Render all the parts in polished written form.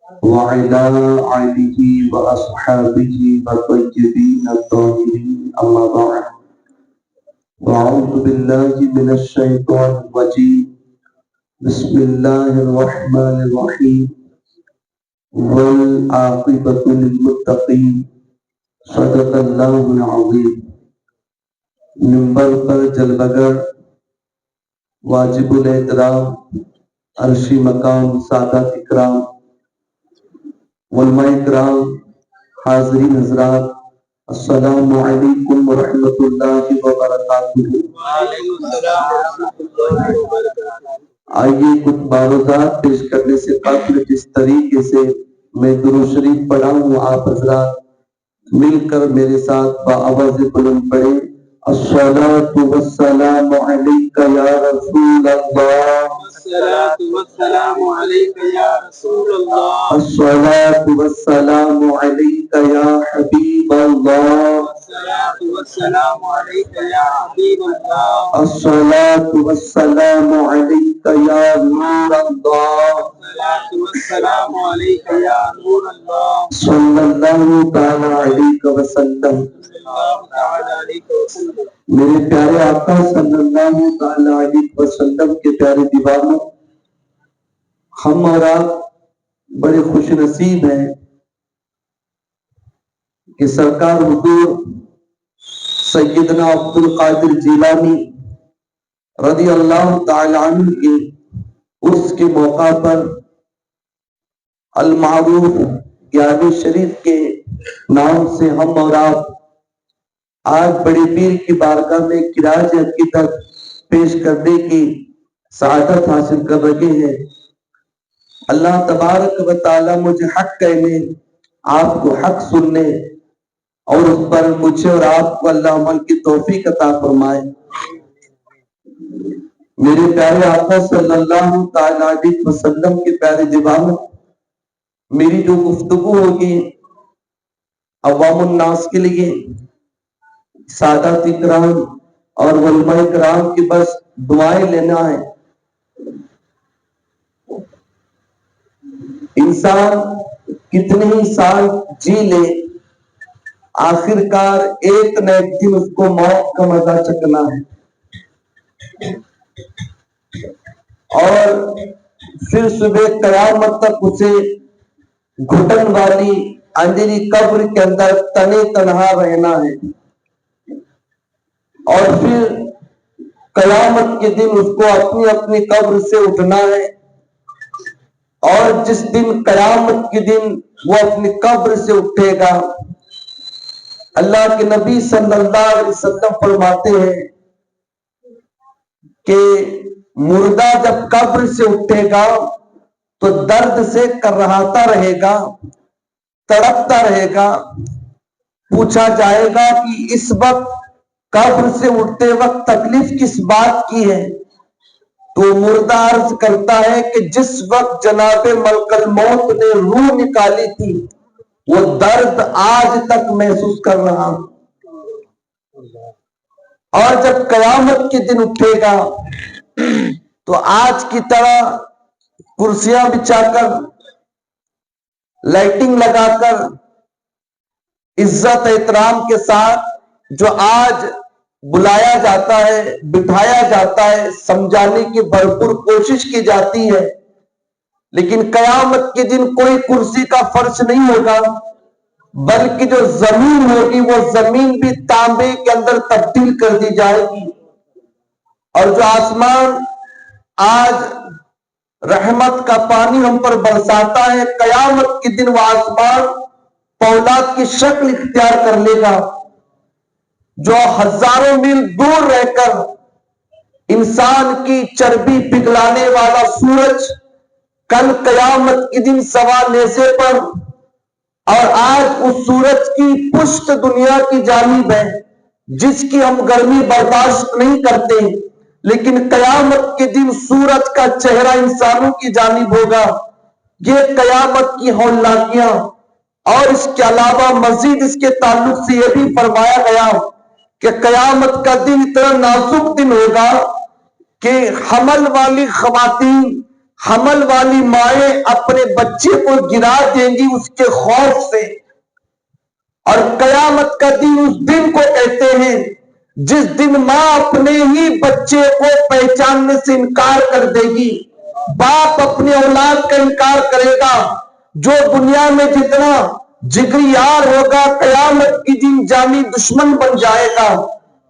وعلى آله وأصحابه الطيبين الطاهرين أما بعد وأعوذ بالله من الشيطان الرجيم بسم الله الرحمن الرحيم والعاقبة للمتقين صدق اللہ العظیم۔ منبر پر جلوگر واجب الاحترام عرشی مقام سادات اکرام علماء اکرام حاضرین حضرات السلام علیکم ورحمۃ اللہ وبرکاتہ۔ آئیے کچھ بارزات پیش کرنے سے قبل جس طریقے سے میں درود شریف پڑھا ہوں آپ حضرات مل کر میرے ساتھ بآواز بلند پڑھیں۔ الصلاة والسلام علیک یا رسول اللہ، الصلاة والسلام عليك يا رسول الله، الصلاة والسلام علیک یا حبیب اللہ، الصلاة والسلام عليك يا حبيب الله، الصلاة والسلام علیک یا نور اللہ، الصلاة والسلام عليك يا نور الله، صلی اللہ تعالی علیہ وسلم۔ صلى الله تعالى عليك وسلم۔ میرے پیارے آقا صلی اللہ تعالی علیہ وسلم کے پیارے دیوانوں، ہم اور آپ بڑے خوش نصیب ہیں کہ سرکار حضور سیدنا عبد القادر جیلانی رضی اللہ تعالی عنہ کے عرس کے موقع پر المعروف گیارہویں شریف کے نام سے ہم اور آپ آج بڑے پیر کی بارگاہ میں خراج عقیدت پیش کرنے کی سعادت حاصل کر رہے ہیں۔ اللہ تبارک و تعالی مجھے حق کہنے، آپ کو حق سننے اور اس پر مجھے اور آپ کو اللہ عمل کی توفیق عطا فرمائے۔ میرے پیارے آقا صلی اللہ تعالی علیہ وسلم کے پیارے دیوانوں، میری جو گفتگو ہوگی عوام الناس کے لیے، سادات اکرام اور علماء اکرام کی بس دعائیں لینا ہے۔ انسان کتنے ہی سال جی لے، آخر کار ایک نہ ایک دن اس کو موت کا مزہ چکنا ہے، اور پھر صبح قیامت تک اسے گھٹن والی اندھیری قبر کے اندر تنے تنہا رہنا ہے، اور پھر قیامت کے دن اس کو اپنی اپنی قبر سے اٹھنا ہے، اور جس دن قیامت کے دن وہ اپنی قبر سے اٹھے گا، اللہ کے نبی صلی اللہ علیہ وسلم فرماتے ہیں کہ مردہ جب قبر سے اٹھے گا تو درد سے کرہاتا رہے گا، تڑپتا رہے گا۔ پوچھا جائے گا کہ اس وقت قبر سے اٹھتے وقت تکلیف کس بات کی ہے؟ تو مردہ عرض کرتا ہے کہ جس وقت جناب ملک الموت نے روح نکالی تھی وہ درد آج تک محسوس کر رہا ہوں۔ اور جب قیامت کے دن اٹھے گا تو آج کی طرح کرسیاں بچھا کر، لائٹنگ لگا کر، عزت احترام کے ساتھ جو آج بلایا جاتا ہے، بٹھایا جاتا ہے، سمجھانے کی بھرپور کوشش کی جاتی ہے، لیکن قیامت کے دن کوئی کرسی کا فرش نہیں ہوگا، بلکہ جو زمین ہوگی وہ زمین بھی تانبے کے اندر تبدیل کر دی جائے گی، اور جو آسمان آج رحمت کا پانی ہم پر برساتا ہے، قیامت کے دن وہ آسمان پولاد کی شکل اختیار کر لے گا۔ جو ہزاروں میل دور رہ کر انسان کی چربی پگھلانے والا سورج کل قیامت کے دن سوا نیزے پر، اور آج اس سورج کی پشت دنیا کی جانب ہے جس کی ہم گرمی برداشت نہیں کرتے، لیکن قیامت کے دن سورج کا چہرہ انسانوں کی جانب ہوگا۔ یہ قیامت کی ہولناکیاں، اور اس کے علاوہ مزید اس کے تعلق سے یہ بھی فرمایا گیا کہ قیامت کا دن اتنا نازک دن ہوگا کہ حمل والی خواتین حمل والی مائیں اپنے بچے کو گرا دیں گی اس کے خوف سے. اور قیامت کا دن اس دن کو کہتے ہیں جس دن ماں اپنے ہی بچے کو پہچاننے سے انکار کر دے گی. باپ اپنے اولاد کا انکار کرے گا. جو دنیا میں جتنا جگری یار ہوگا قیامت کی دن جانی دشمن بن جائے گا.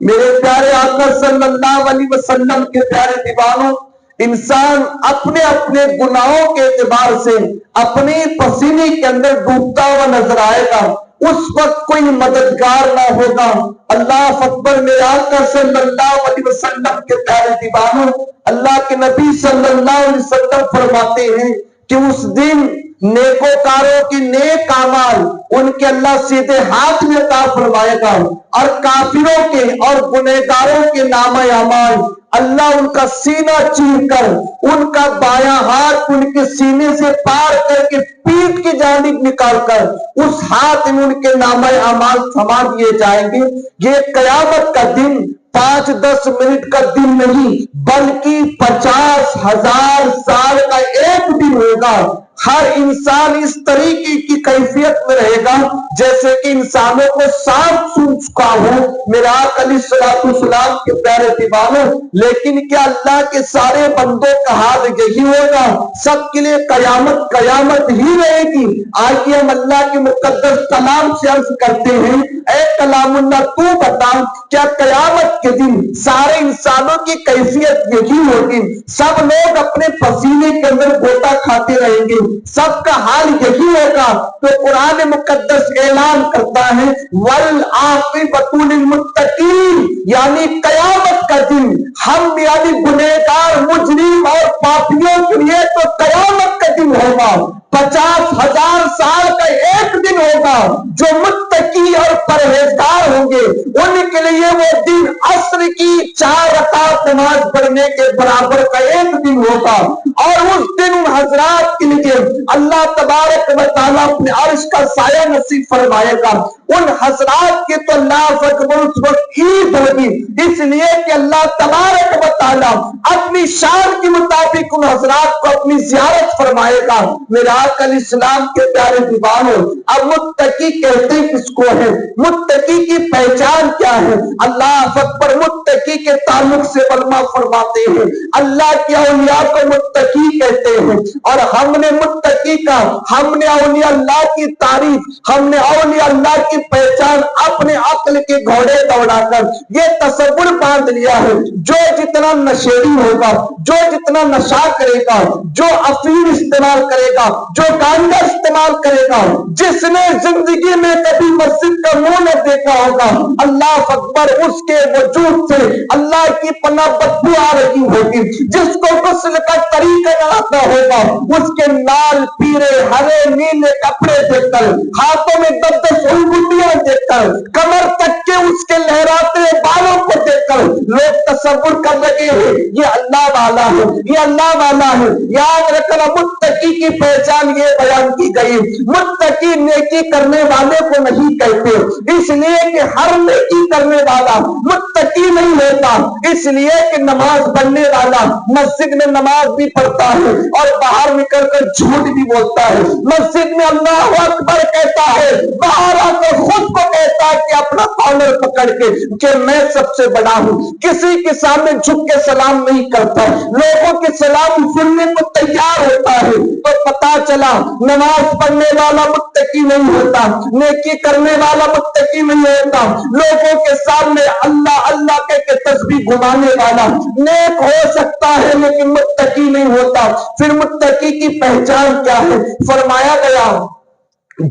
میرے پیارے آقا صلی اللہ علیہ وسلم کے پیارے دیوانوں، انسان اپنے اپنے گناہوں کے اعتبار سے اپنے پسینے کے اندر ڈوبتا ہوا نظر آئے گا. اس وقت کوئی مددگار نہ ہوگا. اللہ اکبر. میرے آقا صلی اللہ علیہ وسلم کے پیارے دیوانوں، اللہ کے نبی صلی اللہ علیہ وسلم فرماتے ہیں کہ اس دن نیکوکاروں کے نیک اعمال ان کے اللہ سیدھے ہاتھ میں عطا فرمائے گا، اور کافروں کے اور گنہگاروں کے نامہ اعمال اللہ ان کا سینہ چیر کر ان کا بایاں ہاتھ ان کے سینے سے پار کر کے پیٹھ کی جانب نکال کر اس ہاتھ میں ان کے نامہ اعمال تھما دیے جائیں گے. یہ قیامت کا دن 5-10 منٹ کا دن نہیں بلکہ 50,000 سال کا ایک دن ہوگا. ہر انسان اس طریقے کی کیفیت میں رہے گا جیسے کہ انسانوں کو سانپ سون چکا ہو. میرا آقا علیہ الصلوۃ والسلام کے پیارے دیوانوں، لیکن کیا اللہ کے سارے بندوں کا حال یہی ہوگا؟ سب کے لیے قیامت ہی رہے گی. آئیے ہم اللہ کے مقدس کلام سے عرض کرتے ہیں، اے کلام اللہ تو بتا کیا قیامت کے دن سارے انسانوں کی کیفیت یہی ہوگی؟ سب لوگ اپنے پسینے کے اندر گوتا کھاتے رہیں گے، سب کا حال یہی ہوگا. تو قرآن مقدس اعلان کرتا ہے وَالْعَاقِبَةُ لِلْمُتَّقِينَ، یعنی قیامت کا دن ہم یعنی گنہگار مجرم اور پاپیوں کے لیے تو قیامت کا دن ہوگا. 50,000 سال کا ایک دن ہوگا. جو متقی اور پرہیزگار ہوں گے ان کے لیے وہ دن عصر کی 4 رکعت نماز پڑھنے کے برابر کا ایک دن ہوگا. اور اس دن ان حضرات کے لیے اللہ تبارک و تعالیٰ اپنے عرش کا سایہ نصیب فرمائے گا. ان حضرات کے تو اللہ اکبر اس وقت عید ہوگی، اس لیے کہ اللہ تبارک و تعالیٰ اپنی شان کے مطابق ان حضرات کو اپنی زیارت فرمائے گا. میرا آقا علیہ السلام کے پیارے دیوانوں، اب متقی کہتے کس کو ہے؟ متقی کی پہچان کیا ہے؟ اللہ اکبر. متقی کے تعلق سے علماء فرماتے ہیں اللہ کے اولیاء کو متقی کہتے ہیں. اور ہم نے متقی کا، ہم نے اولیاء اللہ کی تعریف، ہم نے اولیاء اللہ کی پہچان اپنے عقل کے گھوڑے دوڑا کر یہ تصور باندھ لیا ہے جو جتنا نشیڑی ہوگا، جو جتنا نشہ کرے گا، جو افیم استعمال کرے گا، جو گانجا استعمال کرے گا، جس نے زندگی میں کبھی مسجد کا منہ نہ دیکھا ہوگا، اللہ اکبر اس کے وجود سے اللہ کی پناہ بدبو آ رہی ہوگی. جس کو غسل کا طریقہ نہ آتا ہوگا اس کے لال پیرے ہرے نیلے کپڑے دیکھ کر، ہاتھوں میں 10 انگلیاں دیکھ کر، کمر تک کے اس کے لہراتے بالوں کو دیکھ کر لوگ تصور کر رہے ہیں یہ اللہ والا ہے، یہ اللہ والا ہے. یاد رکھنا متقی کی پہچان یہ بیان کی گئی. متقی نیکی کرنے والے کو نہیں کہتے اس لیے کہ ہر نیکی کرنے والا متقی نہیں ہوتا. اس لیے کہ نماز پڑھنے والا مسجد میں نماز بھی پڑھتا ہے اور باہر نکل کر جھوٹ بھی بولتا ہے. مسجد میں اللہ اکبر کہتا ہے، باہر آ کر خود کو کہتا ہے کہ اپنا کالر پکڑ کے کہ میں سب سے بڑا ہوں. کسی کے سامنے جھک کے سلام نہیں کرتا، لوگوں کے سلام سننے کو تیار ہوتا ہے. تو پتا چلا نماز پڑھنے والا متقی نہیں ہوتا، نیکی کرنے والا متقی نہیں ہوتا. لوگوں کے سامنے اللہ اللہ کہہ کے تسبیح گھمانے والا نیک ہو سکتا ہے لیکن متقی نہیں ہوتا. پھر متقی کی پہچان کیا ہے؟ فرمایا گیا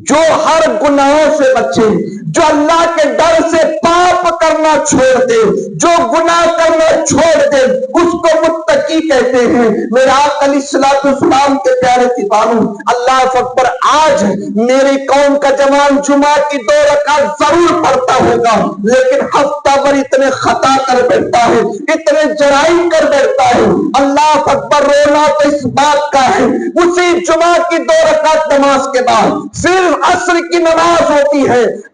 جو ہر گناہوں سے بچے، جو اللہ کے ڈر سے پاپ کرنا چھوڑ دے، جو گناہ کرنا چھوڑ دے اس کو متقی کہتے ہیں. میرا آقا علیہ الصلوۃ والسلام کے پیارے دیوانوں، اللہ اکبر. آج میری قوم کا جوان جمعہ کی 2 رکعت ضرور پڑھتا ہوگا لیکن ہفتہ بھر اتنے خطا کر بیٹھتا ہے، اتنے جرائم کر بیٹھتا ہے. اللہ اکبر. رونا تو اس بات کا ہے اسی جمعہ کی 2 رکعت نماز کے بعد صرف عصر کی نماز ہوتی ہے،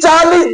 40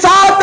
7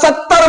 70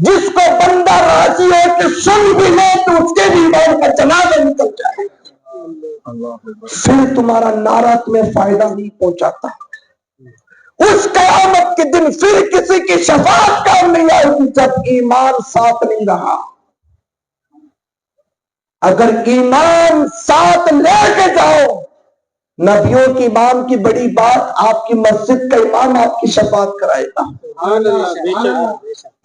جس کو بندہ راضی ہو کہ سن بھی لے تو اس کے بھی ایمان کا جنازہ نکل جائے، پھر تمہارا نعرہ تمہیں فائدہ نہیں پہنچاتا۔ اس قیامت کے دن پھر کسی کی شفاعت کام نہیں آئے گی جب ایمان ساتھ نہیں رہا۔ اگر ایمان ساتھ لے کے جاؤ، نبیوں کی امام کی بڑی بات، آپ کی مسجد کا امام آپ کی شفاعت کرائے گا۔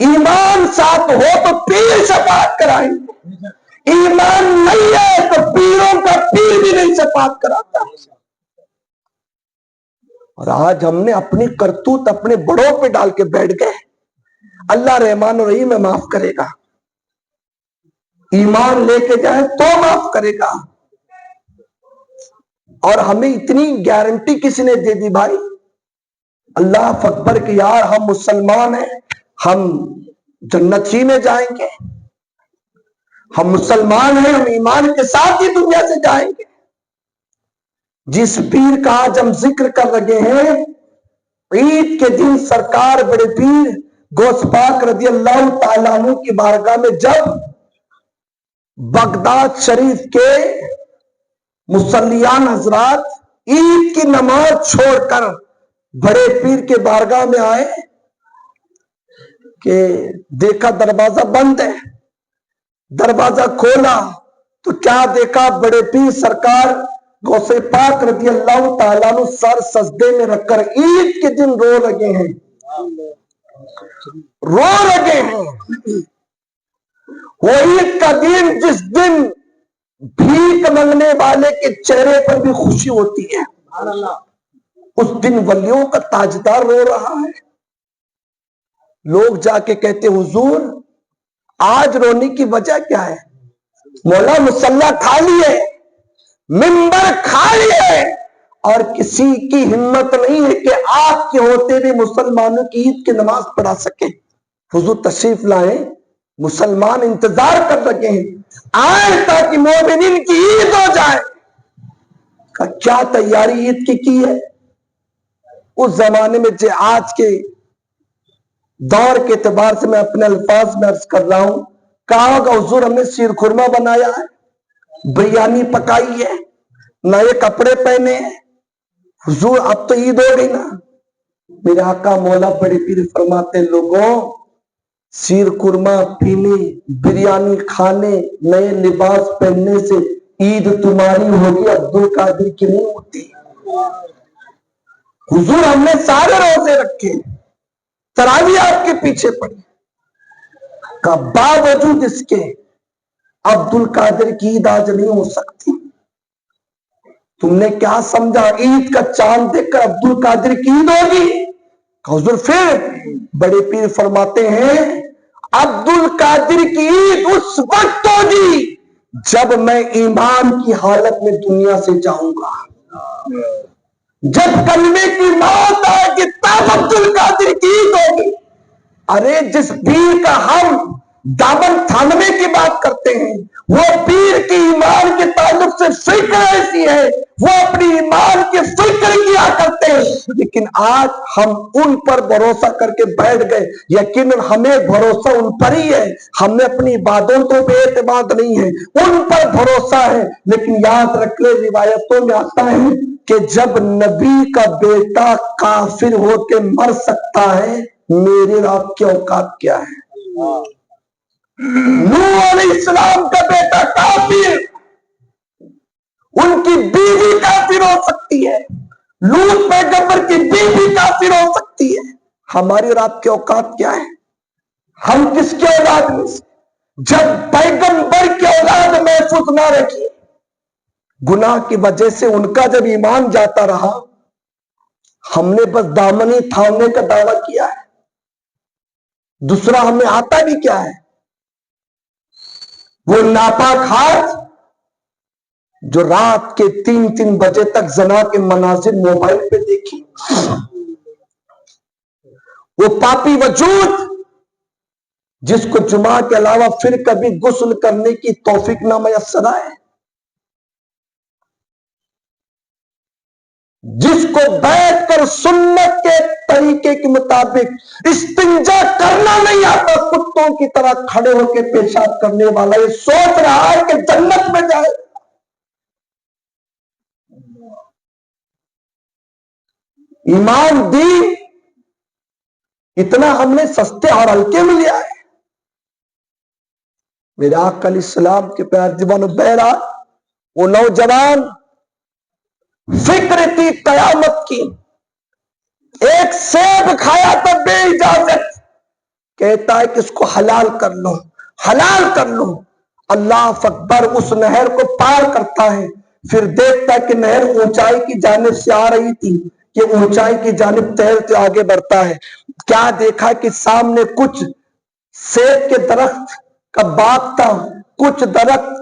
ایمان ساتھ ہو تو پیر شفاعت کرائیں گے، ایمان نہیں ہے تو پیروں کا پیر بھی نہیں شفاعت کراتا۔ اور آج ہم نے اپنی کرتوت اپنے بڑوں پہ ڈال کے بیٹھ گئے۔ اللہ رحمان و رحیم ہے، معاف کرے گا، ایمان لے کے جائیں تو معاف کرے گا۔ اور ہمیں اتنی گارنٹی کسی نے دے دی بھائی، اللہ اکبر کہ یار ہم مسلمان ہیں، ہم جنت ہی میں جائیں گے، ہم مسلمان ہیں، ہم ایمان کے ساتھ ہی دنیا سے جائیں گے۔ جس پیر کا آج ہم ذکر کر رہے ہیں، عید کے دن سرکار بڑے پیر غوث پاک رضی اللہ تعالیٰ عنہ کی بارگاہ میں جب بغداد شریف کے مصلیان حضرات عید کی نماز چھوڑ کر بڑے پیر کے بارگاہ میں آئے کہ دیکھا دروازہ بند ہے، دروازہ کھولا تو کیا دیکھا، بڑے پیر سرکار غوث پاک رضی اللہ تعالیٰ عنہ سر سجدے میں رکھ کر عید کے دن رو لگے ہیں، رو لگے ہیں۔ وہ عید کا دن جس دن بھیک مانگنے والے کے چہرے پر بھی خوشی ہوتی ہے، اس دن ولیوں کا تاجدار رو رہا ہے۔ لوگ جا کے کہتے حضور آج رونے کی وجہ کیا ہے؟ مولا مصلی خالی ہے، منبر خالی ہے، اور کسی کی ہمت نہیں ہے کہ آپ کے ہوتے بھی مسلمانوں کی عید کی نماز پڑھا سکے۔ حضور تشریف لائیں، مسلمان انتظار کر رہے ہیں، آئیں تاکہ مومنین کی عید ہو جائے۔ کیا تیاری عید کی ہے؟ اس زمانے میں جو آج کے دور کے اعتبار سے میں اپنے الفاظ میں عرض کر رہا ہوں، کہا ہوگا حضور ہم نے شیر خورما بنایا ہے، بریانی پکائی ہے، نئے کپڑے پہنے ہیں۔ حضور اب تو عید ہو گئی نا؟ میرے آقا مولا بڑے پیر فرماتے لوگوں، شیر خورما پینے، بریانی کھانے، نئے لباس پہننے سے عید تمہاری ہوگی، عبد القادر کی نہیں ہوتی۔ حضور ہم نے سارے روزے رکھے، تراویح آپ کے پیچھے پڑی، کا باوجود اس کے عبد القادر کی عید آج نہیں ہو سکتی۔ تم نے کیا سمجھا عید کا چاند دیکھ کر عبد القادر کی عید ہوگی؟ حضور پھر بڑے پیر فرماتے ہیں عبد القادر کی عید اس وقت ہوگی جب میں ایمان کی حالت میں دنیا سے جاؤں گا، جب کلمے کی موت آئے گی تب عبد القادر کی عید ہوگی۔ ارے جس پیر کا ہم دامن تھامنے کی بات کرتے ہیں، وہ پیر کی ایمان کے تعلق سے فکر ایسی ہے، وہ اپنی ایمان کی فکر کیا کرتے ہیں، لیکن آج ہم ان پر بھروسہ کر کے بیٹھ گئے۔ یقیناً ہمیں بھروسہ ان پر ہی ہے، ہمیں اپنی عبادتوں پہ اعتماد نہیں ہے، ان پر بھروسہ ہے۔ لیکن یاد رکھ لے، روایتوں میں آتا ہے کہ جب نبی کا بیٹا کافر ہو کے مر سکتا ہے، میرے اور آپ کی اوقات کیا ہے؟ نوح علیہ السلام کا بیٹا کافر، ان کی بیوی کافر ہو سکتی ہے، لوط پیغمبر کی بیوی کافر ہو سکتی ہے، ہماری اور آپ کی اوقات کیا ہے؟ ہم کس کے اولاد میں سے؟ جب پیغمبر کی اولاد محفوظ نہ رکھی، گناہ کی وجہ سے ان کا جب ایمان جاتا رہا، ہم نے بس دامنی تھامنے کا دعویٰ کیا ہے، دوسرا ہمیں آتا بھی کیا ہے؟ وہ ناپاک ہاتھ جو رات کے 3 بجے تک زنا کے مناظر موبائل پہ دیکھی، وہ پاپی وجود جس کو جمعہ کے علاوہ پھر کبھی غسل کرنے کی توفیق نہ میسر آئے، جس کو بیٹھ کر سنت کے طریقے کے مطابق استنجا کرنا نہیں آتا، کتوں کی طرح کھڑے ہو کے پیشاب کرنے والا یہ سوچ رہا ہے کہ جنت میں جائے۔ ایمان دین اتنا ہم نے سستے اور ہلکے میں لیا ہے۔ میرے آقا علیہ السلام کے پیار جوانوں، بہرحال وہ نوجوان فکر تھی قیامت کی، ایک سیب کھایا تھا بے اجازت، کہتا ہے کہ اس کو حلال کر لو، حلال کر لو۔ اللہ اکبر، اس نہر کو پار کرتا ہے، پھر دیکھتا ہے کہ نہر اونچائی کی جانب سے آ رہی تھی کہ اونچائی کی جانب تیرتے آگے بڑھتا ہے۔ کیا دیکھا کہ سامنے کچھ سیب کے درخت کا باغ تھا، کچھ درخت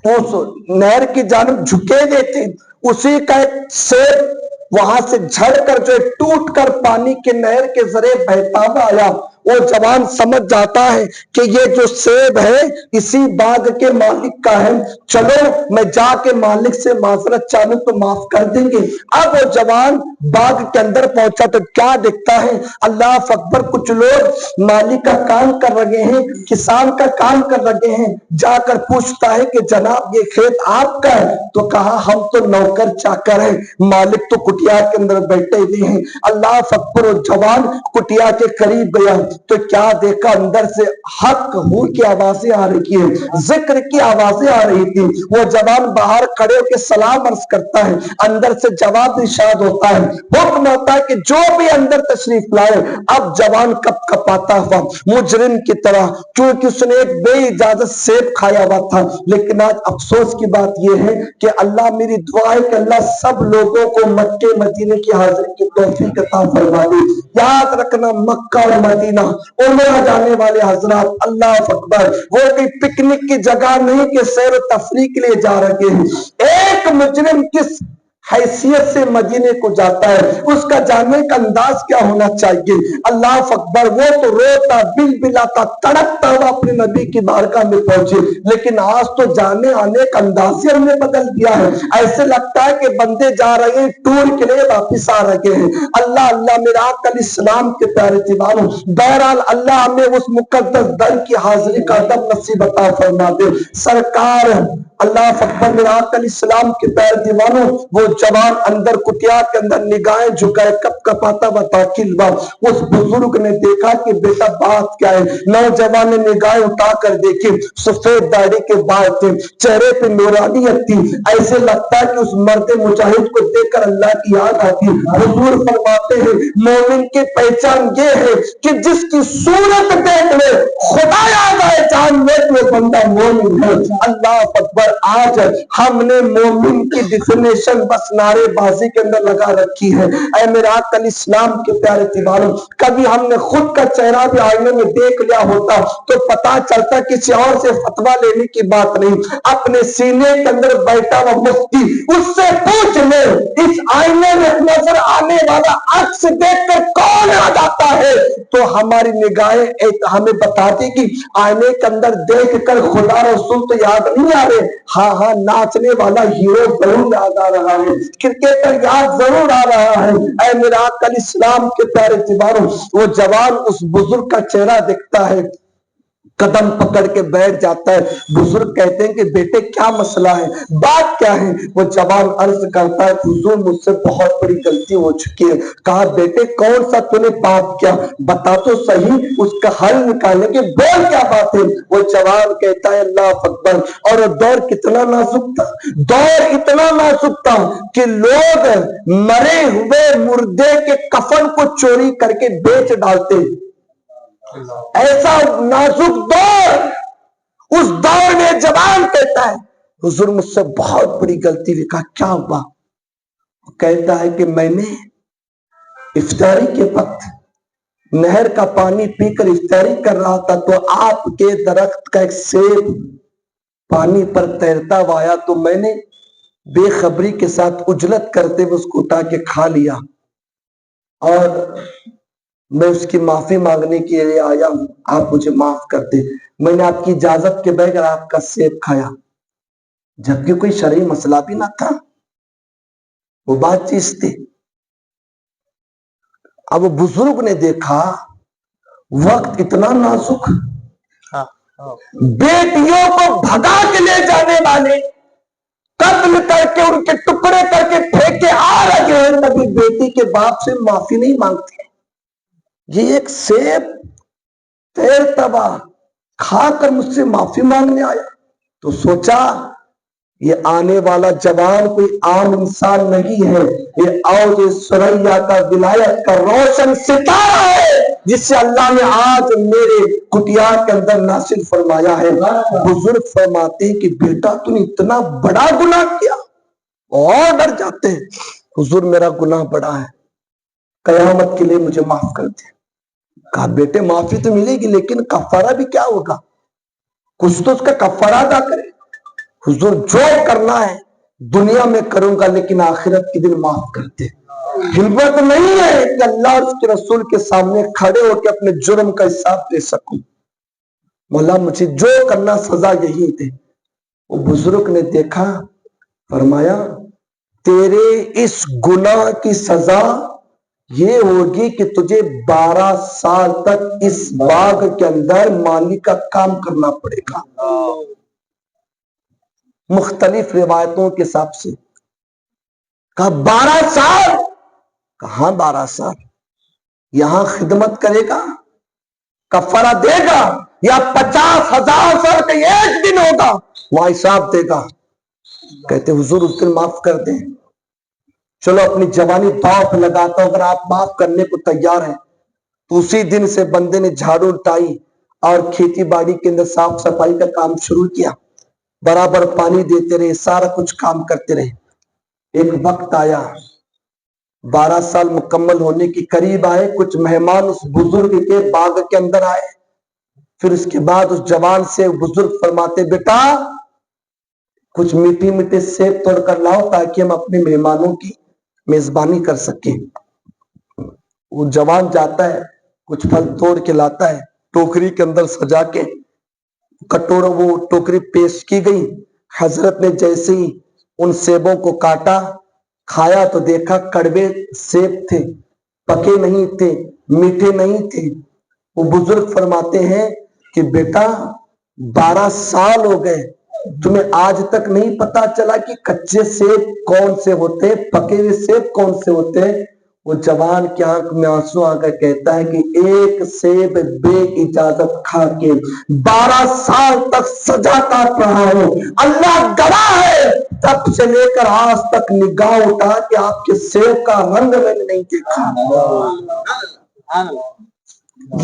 اس نہر کی جانب جھکے ہوئے تھے، اسی کا ایک سیب وہاں سے جھڑ کر جو ٹوٹ کر پانی کے نہر کے ذریعے بہتا ہوا آیا۔ وہ جوان سمجھ جاتا ہے کہ یہ جو سیب ہے اسی باغ کے مالک کا ہے، چلو میں جا کے مالک سے معذرت چاہوں تو معاف کر دیں گے۔ اب وہ جوان باغ کے اندر پہنچا تو کیا دیکھتا ہے، اللہ اکبر، کچھ لوگ مالک کا کام کر رہے ہیں، کسان کا کام کر رہے ہیں۔ جا کر پوچھتا ہے کہ جناب یہ کھیت آپ کا ہے؟ تو کہا ہم تو نوکر چاکر ہیں، مالک تو کٹیا کے اندر بیٹھے ہوئے ہیں۔ اللہ اکبر، وہ جوان کٹیا کے قریب گیا تو کیا دیکھا، اندر سے حق ہو کی آوازیں آ رہی ہیں، ذکر کی آوازیں آ رہی تھی۔ وہ جوان باہر کھڑے ہو کے سلام عرض کرتا ہے، اندر سے جواب ارشاد ہوتا ہے، حکم ہوتا ہے کہ جو بھی اندر تشریف لائے۔ اب جوان کپ کپاتا ہوا مجرم کی طرح، کیونکہ اس نے ایک بے اجازت سیب کھایا ہوا تھا۔ لیکن آج افسوس کی بات یہ ہے کہ اللہ، میری دعا ہے کہ اللہ سب لوگوں کو مکے مدینے کی حاضری کی توفیق عطا فرما دے۔ یاد رکھنا، مکہ اور مدینہ عمرہ جانے والے حضرات، اللہ اکبر، وہ کوئی پکنک کی جگہ نہیں کہ سیر و تفریح کے لیے جا رہے ہیں۔ ایک مجرم کس حیثیت سے مدینے کو جاتا ہے، اس کا جانے کا انداز کیا ہونا چاہیے۔ اللہ اکبر، وہ تو روتا بل بلاتا تڑپتا ہوا اپنے نبی کی بارگاہ میں پہنچے، لیکن آج تو جانے آنے کا انداز ہی ہم نے بدل دیا ہے۔ ایسے لگتا ہے کہ بندے جا رہے ہیں ٹور کے لیے واپس آ رہے ہیں۔ اللہ اللہ، میرا آقا علیہ السلام کے پیارے دیوانوں، بہرحال اللہ ہمیں اس مقدس در کی حاضری کا ادب نصیب عطا فرما دے۔ سرکار اللہ اکبر، میرا آقا علیہ السلام کے پیارے دیوانوں، وہ جوان اندر کٹیا کے اندر نگاہیں جھکائے کپ کپاتا ہوا داخل ہوا۔ اس بزرگ نے دیکھا کہ بیٹا بات کیا ہے۔ نوجوان نے نگاہیں اٹھا کر دیکھی، سفید داڑھی کے بال تھے، چہرے پہ نورانیت تھی، ایسے لگتا ہے کہ اس مرد مجاہد کو دیکھ کر اللہ کی یاد آتی۔ حضور فرماتے ہیں مومن کی پہچان یہ ہے کہ جس کی صورت دیکھ لے خدا یاد آئے، جان لے تو بندہ مومن ہے۔ اللہ اکبر، آج ہم نے مومن کی ڈیفینیشن بس نعرے بازی کے اندر لگا رکھی ہے۔ اے میرے آقا علیہ السلام کے پیارے دیوانوں، کبھی ہم نے خود کا چہرہ بھی آئینے میں دیکھ لیا ہوتا تو پتا چلتا کسی اور سے فتویٰ لینے کی بات نہیں، اپنے سینے کے اندر بیٹھا ہوا مفتی، اس سے پوچھ لے اس آئینے میں نظر آنے والا عکس دیکھ کر کون آ جاتا ہے، تو ہماری نگاہیں ہمیں بتاتی کہ آئینے کے اندر دیکھ کر خدا رسول تو یاد نہیں آ رہے، ہاں ہاں ناچنے والا ہیرو ضرور یاد آ رہا ہے، کرکٹر یاد ضرور آ رہا ہے۔ اے میرے آقا علیہ السلام کے پیارے دیواروں، وہ جوان اس بزرگ کا چہرہ دیکھتا ہے، قدم پکڑ کے بیٹھ جاتا ہے۔ بزرگ کہتے ہیں کہ بیٹے کیا مسئلہ ہے، بات کیا ہے؟ وہ جوان عرض کرتا ہے حضور مجھ سے بہت بڑی غلطی ہو چکی ہے۔ کہا بیٹے کون سا تو نے پاپ کیا، بتا تو صحیح، اس کا حل نکالنے کے بول کیا بات ہے؟ وہ جوان کہتا ہے اللہ اکبر، اور دور کتنا نازک تھا، دور اتنا نازک تھا کہ لوگ مرے ہوئے مردے کے کفن کو چوری کر کے بیچ ڈالتے، ایسا نازک دور۔ اس دور میں جوان کہتا ہے حضور مجھ سے بہت بڑی غلطی ہوئی۔ کہا کیا ہوا؟ وہ کہتا ہے کہ میں نے افطاری کے وقت نہر کا پانی پی کر افطاری کر رہا تھا تو آپ کے درخت کا ایک سیب پانی پر تیرتا ہوا آیا، تو میں نے بے خبری کے ساتھ عجلت کرتے ہوئے اس کو اٹھا کے کھا لیا، اور میں اس کی معافی مانگنے کے لیے آیا ہوں، آپ مجھے معاف کر دیں، میں نے آپ کی اجازت کے بغیر آپ کا سیب کھایا، جبکہ کوئی شرعی مسئلہ بھی نہ تھا، وہ بات چیز تھی۔ اب بزرگ نے دیکھا وقت اتنا نازک، بیٹیوں کو بھگا کے لے جانے والے قتل کر کے ان کے ٹکڑے کر کے پھینکے آ رہے ہیں، کبھی بیٹی کے باپ سے معافی نہیں مانگتے۔ یہ ایک سیب تیر تباہ کھا کر مجھ سے معافی مانگنے آیا، تو سوچا یہ آنے والا جوان کوئی عام انسان نہیں ہے، یہ اوج سریا کا ولایت کا روشن ستارہ ہے جس سے اللہ نے آج میرے کٹیا کے اندر نازل فرمایا ہے۔ بزرگ فرماتے ہیں کہ بیٹا تم نے اتنا بڑا گناہ کیا، اور ڈر جاتے ہیں حضور میرا گناہ بڑا ہے، قیامت کے لیے مجھے معاف کر دیں۔ کہا بیٹے معافی تو ملے گی لیکن کفارہ بھی کیا ہوگا، کچھ تو اس کا کفارہ ادا کرے۔ حضور جو کرنا ہے دنیا میں کروں گا لیکن آخرت کے دن معاف کر دے۔ ہمت نہیں ہے کہ اللہ اور اس کے رسول کے سامنے کھڑے ہو کے اپنے جرم کا حساب دے سکوں، مولا مجھے جو کرنا سزا یہی دے۔ وہ بزرگ نے دیکھا، فرمایا تیرے اس گناہ کی سزا یہ ہوگی کہ تجھے 12 سال تک اس باغ کے اندر مالی کا کام کرنا پڑے گا۔ مختلف روایتوں کے حساب سے کہا 12 سال، کہاں 12 سال، یہاں خدمت کرے گا، کفارہ دے گا، یا 50,000 سال کا ایک دن ہوگا وہاں حساب دے گا۔ کہتے حضور اس دن معاف کر دیں، چلو اپنی جوانی داؤ پہ لگاتا ہوں، اگر آپ معاف کرنے کو تیار ہیں۔ تو اسی دن سے بندے نے جھاڑو اٹھائی اور کھیتی باڑی کے اندر صاف صفائی کا کام شروع کیا، برابر پانی دیتے رہے، سارا کچھ کام کرتے رہے۔ ایک وقت آیا 12 سال مکمل ہونے کی قریب آئے، کچھ مہمان اس بزرگ کے باغ کے اندر آئے، پھر اس کے بعد اس جوان سے بزرگ فرماتے بیٹا کچھ میٹھی میٹھے سیب توڑ کر لاؤ تاکہ ہم اپنے مہمانوں کی میزبانی کر سکیں۔ وہ جوان جاتا ہے، کچھ پھل توڑ کے لاتا ہے، ٹوکری کے اندر سجا کے کٹورا وہ ٹوکری پیش کی گئی۔ حضرت نے جیسے ہی ان سیبوں کو کاٹا، کھایا تو دیکھا کڑوے سیب تھے، پکے نہیں تھے، میٹھے نہیں تھے۔ وہ بزرگ فرماتے ہیں کہ بیٹا 12 سال ہو گئے، تمہیں آج تک نہیں پتا چلا کہ کچے سیب کون سے ہوتے، پکے ہوئے سیب کون سے ہوتے؟ وہ جوان کی آنکھ میں آنسو آ کر کہتا ہے کہ ایک سیب بے اجازت کھا کے 12 سال تک سزا کاٹ رہا ہوں، اللہ گواہ ہے تب سے لے کر آج تک نگاہ اٹھا کہ آپ کے سیب کا رنگ میں نے نہیں دیکھا۔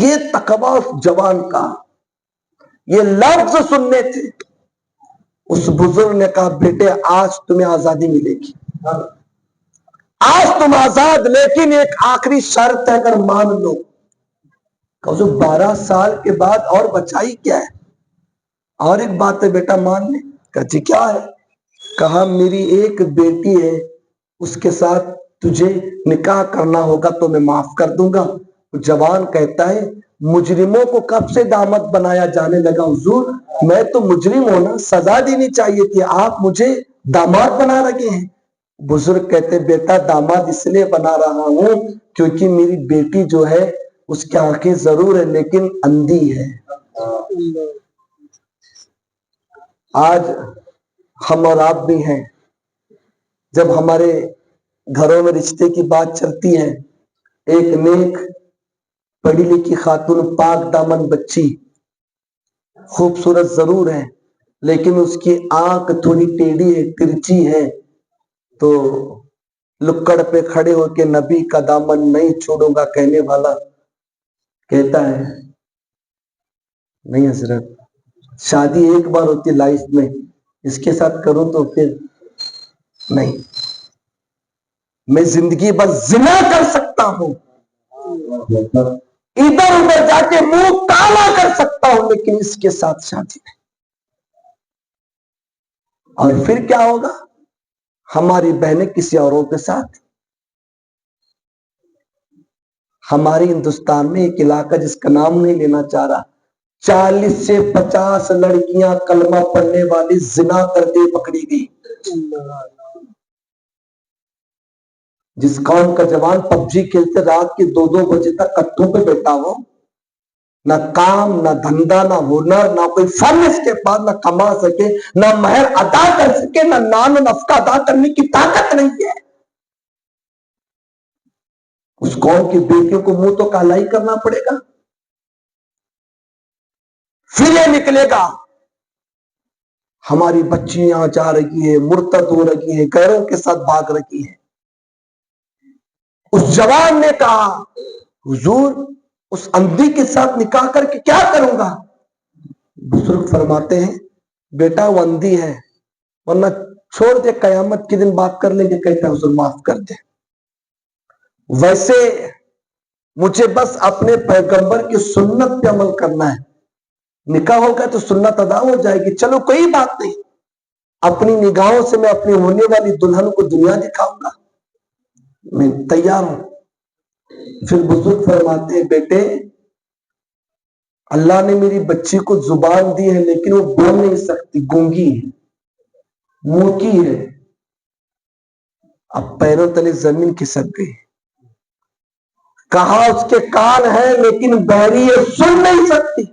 یہ تقویٰ اس جوان کا، یہ لفظ سننے تھے۔ اس بزرگ نے کہا بیٹے آج تمہیں آزادی ملے گی، آج تم آزاد، لیکن ایک آخری شرط ہے اگر مان لو۔ کہ 12 سال کے بعد اور بچائی کیا ہے، اور ایک بات ہے بیٹا مان لے۔ کہا جی کیا ہے؟ کہا میری ایک بیٹی ہے، اس کے ساتھ تجھے نکاح کرنا ہوگا تو میں معاف کر دوں گا۔ جوان کہتا ہے مجرموں کو کب سے داماد بنایا جانے لگا حضور، میں تو مجرم ہوں نا، سزا دینی چاہیے تھی، آپ مجھے داماد بنا رکھے ہیں۔ بزرگ کہتے بیٹا داماد اس لیے بنا رہا ہوں کیونکہ میری بیٹی جو ہے اس کی آنکھیں ضرور ہے لیکن اندھی ہے۔ آج ہم اور آپ بھی ہیں، جب ہمارے گھروں میں رشتے کی بات چلتی ہے، ایک نیک پڑھی لکھی خاتون پاک دامن بچی خوبصورت ضرور ہے لیکن اس کی آنکھ تھوڑی ٹیڑھی ہے، ترچھی ہے، تو لکڑ پہ کھڑے ہو کے نبی کا دامن نہیں چھوڑوں گا کہنے والا کہتا ہے نہیں حضرت، شادی ایک بار ہوتی لائف میں، اس کے ساتھ کروں تو پھر نہیں، میں زندگی بھر زنا کر سکتا ہوں، ادھر ادھر جا کے منہ کالا کر سکتا ہوں لیکن اس کے ساتھ شادی نہیں۔ اور پھر کیا ہوگا؟ ہماری بہنیں کسی اوروں کے ساتھ۔ ہمارے ہندوستان میں ایک علاقہ جس کا نام نہیں لینا چاہ رہا، 40 سے 50 لڑکیاں کلمہ پڑھنے والی زنا کرتے پکڑی گئی۔ جس قوم کا جوان پب جی کھیلتے رات کے 2-2 بجے تک کٹھوں پہ بیٹھا ہو، نہ کام، نہ دھندا، نہ ہنر، نہ کوئی فن اس کے بعد، نہ کما سکے، نہ مہر ادا کر سکے، نہ نان و نفقہ ادا کرنے کی طاقت نہیں ہے، اس قوم کی بیٹیوں کو منہ تو کالا ہی کرنا پڑے گا. پھر یہ نکلے گا ہماری بچیاں جا رہی ہیں، مرتد ہو رہی ہیں، غیروں کے ساتھ بھاگ رہی ہیں. اس جوان نے کہا حضور اس اندھی کے ساتھ نکاح کر کے کیا کروں گا؟ بزرگ فرماتے ہیں بیٹا وہ اندھی ہے، ورنہ چھوڑ دے، قیامت کے دن بات کر لیں گے. کہتا حضور معاف کر دے، ویسے مجھے بس اپنے پیغمبر کی سنت پہ عمل کرنا ہے، نکاح ہوگا تو سنت ادا ہو جائے گی، چلو کوئی بات نہیں، اپنی نگاہوں سے میں اپنی ہونے والی دلہن کو دنیا دکھاؤں گا، میں تیار ہوں. پھر بزرگ فرماتے ہیں بیٹے اللہ نے میری بچی کو زبان دی ہے لیکن وہ بول نہیں سکتی، گونگی ہے، موکی ہے. اب پیروں تلے زمین کھسک گئی. کہا اس کے کان ہے لیکن بہری ہے، سن نہیں سکتی،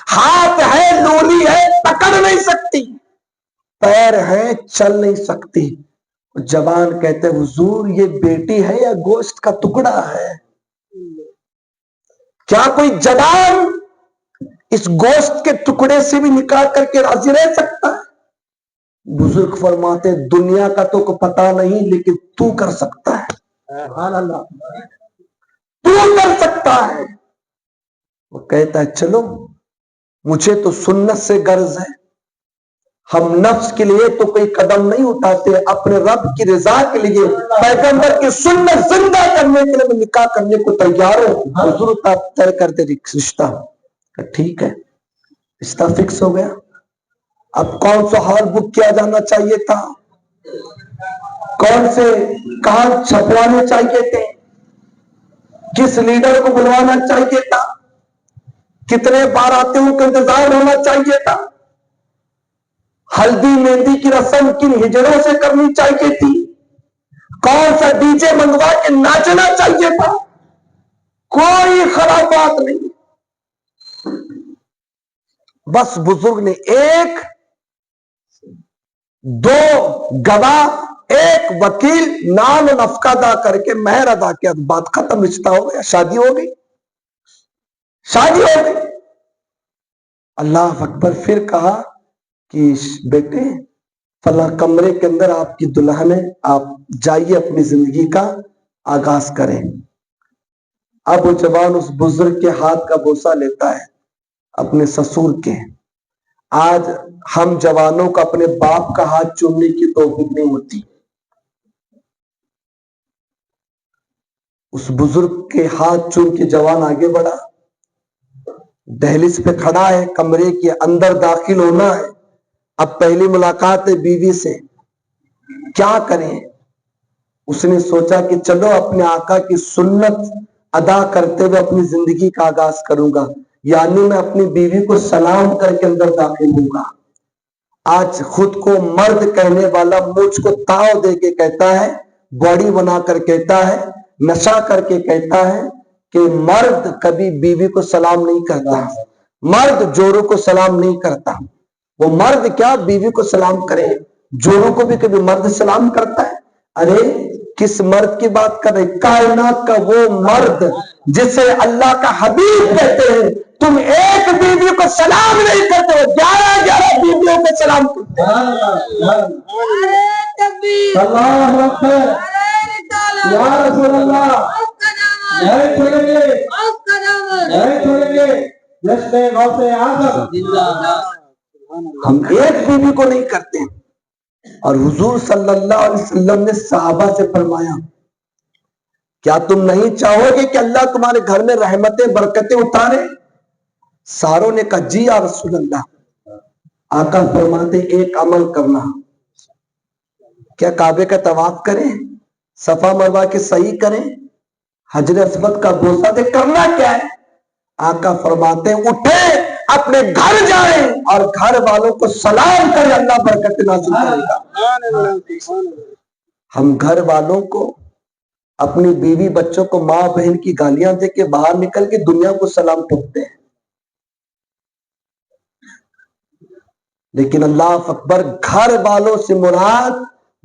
ہاتھ ہے لولی ہے، پکڑ نہیں سکتی، پیر ہے چل نہیں سکتی. جوان کہتے حضور یہ بیٹی ہے یا گوشت کا ٹکڑا ہے؟ کیا کوئی جوان اس گوشت کے ٹکڑے سے بھی نکاح کر کے راضی رہ سکتا ہے؟ بزرگ فرماتے دنیا کا تو کو پتا نہیں لیکن تو کر سکتا ہے. تو کر سکتا ہے. وہ کہتا ہے چلو مجھے تو سنت سے غرض ہے، ہم نفس کے لیے تو کوئی قدم نہیں اٹھاتے، اپنے رب کی رضا کے لیے پیغمبر کی سنت زندہ کرنے کے لیے میں نکاح کرنے کو تیار ہوں. حضور طے کر دے رشتہ. ٹھیک ہے، رشتہ فکس ہو گیا. اب کون سا ہال بک کیا جانا چاہیے تھا، کون سے کارڈ چھپوانے چاہیے تھے، کس لیڈر کو بلوانا چاہیے تھا، کتنے باراتیوں کا انتظار ہونا چاہیے تھا، ہلدی مہندی کی رسم کن ہجڑوں سے کرنی چاہیے تھی، کون سا ڈی جے منگوا کے ناچنا چاہیے تھا، کوئی خرابات نہیں. بس بزرگ نے ایک دو گواہ ایک وکیل نام نفقہ ادا کر کے مہر ادا کیا، بات ختم، رشتہ ہو گیا، شادی ہو گئی، شادی ہو گئی. اللہ اکبر. پھر کہا کہ بیٹے فلاں کمرے کے اندر آپ کی دلہن ہے، آپ جائیے اپنی زندگی کا آغاز کریں. اب وہ جوان اس بزرگ کے ہاتھ کا بوسہ لیتا ہے اپنے سسور کے. آج ہم جوانوں کو اپنے باپ کا ہاتھ چومنے کی توفیق نہیں ہوتی. اس بزرگ کے ہاتھ چوم کے جوان آگے بڑھا، دہلیز پہ کھڑا ہے، کمرے کے اندر داخل ہونا ہے. اب پہلی ملاقات ہے بیوی سے، کیا کریں؟ اس نے سوچا کہ چلو اپنے آقا کی سنت ادا کرتے ہوئے اپنی زندگی کا آغاز کروں گا، یعنی میں اپنی بیوی کو سلام کر کے اندر داخل ہوں گا. آج خود کو مرد کہنے والا مجھ کو تاؤ دے کے کہتا ہے، باڈی بنا کر کہتا ہے، نشہ کر کے کہتا ہے کہ مرد کبھی بیوی کو سلام نہیں کرتا، مرد جوروں کو سلام نہیں کرتا. وہ مرد کیا بیوی کو سلام کرے، جوروں کو بھی کبھی مرد سلام کرتا ہے. ارے کس مرد کی بات کر رہے؟ کائنات کا وہ مرد جسے اللہ کا حبیب کہتے ہیں. تم ایک بیوی کو سلام نہیں کرتے ہو، 11 بیویوں کو سلام کرتے ہم ایک بیوی کو نہیں کرتے. اور حضور صلی اللہ علیہ وسلم نے صحابہ سے فرمایا کیا تم نہیں چاہو گے کہ اللہ تمہارے گھر میں رحمتیں برکتیں اتارے؟ ساروں نے کہا جی یا رسول اللہ. آقا فرماتے ایک عمل کرنا، کیا کعبے کا طواف کریں، صفا مروہ کے صحیح کریں، حجر اسود کا بوسہ دے، کرنا کیا ہے؟ آقا فرماتے اٹھے اپنے گھر جائیں اور گھر والوں کو سلام کرے، اللہ برکت نازل کرے گا. ہم گھر والوں کو اپنی بیوی بچوں کو ماں بہن کی گالیاں دے کے باہر نکل کے دنیا کو سلام ٹھوکتے ہیں. لیکن اللہ اکبر، گھر والوں سے مراد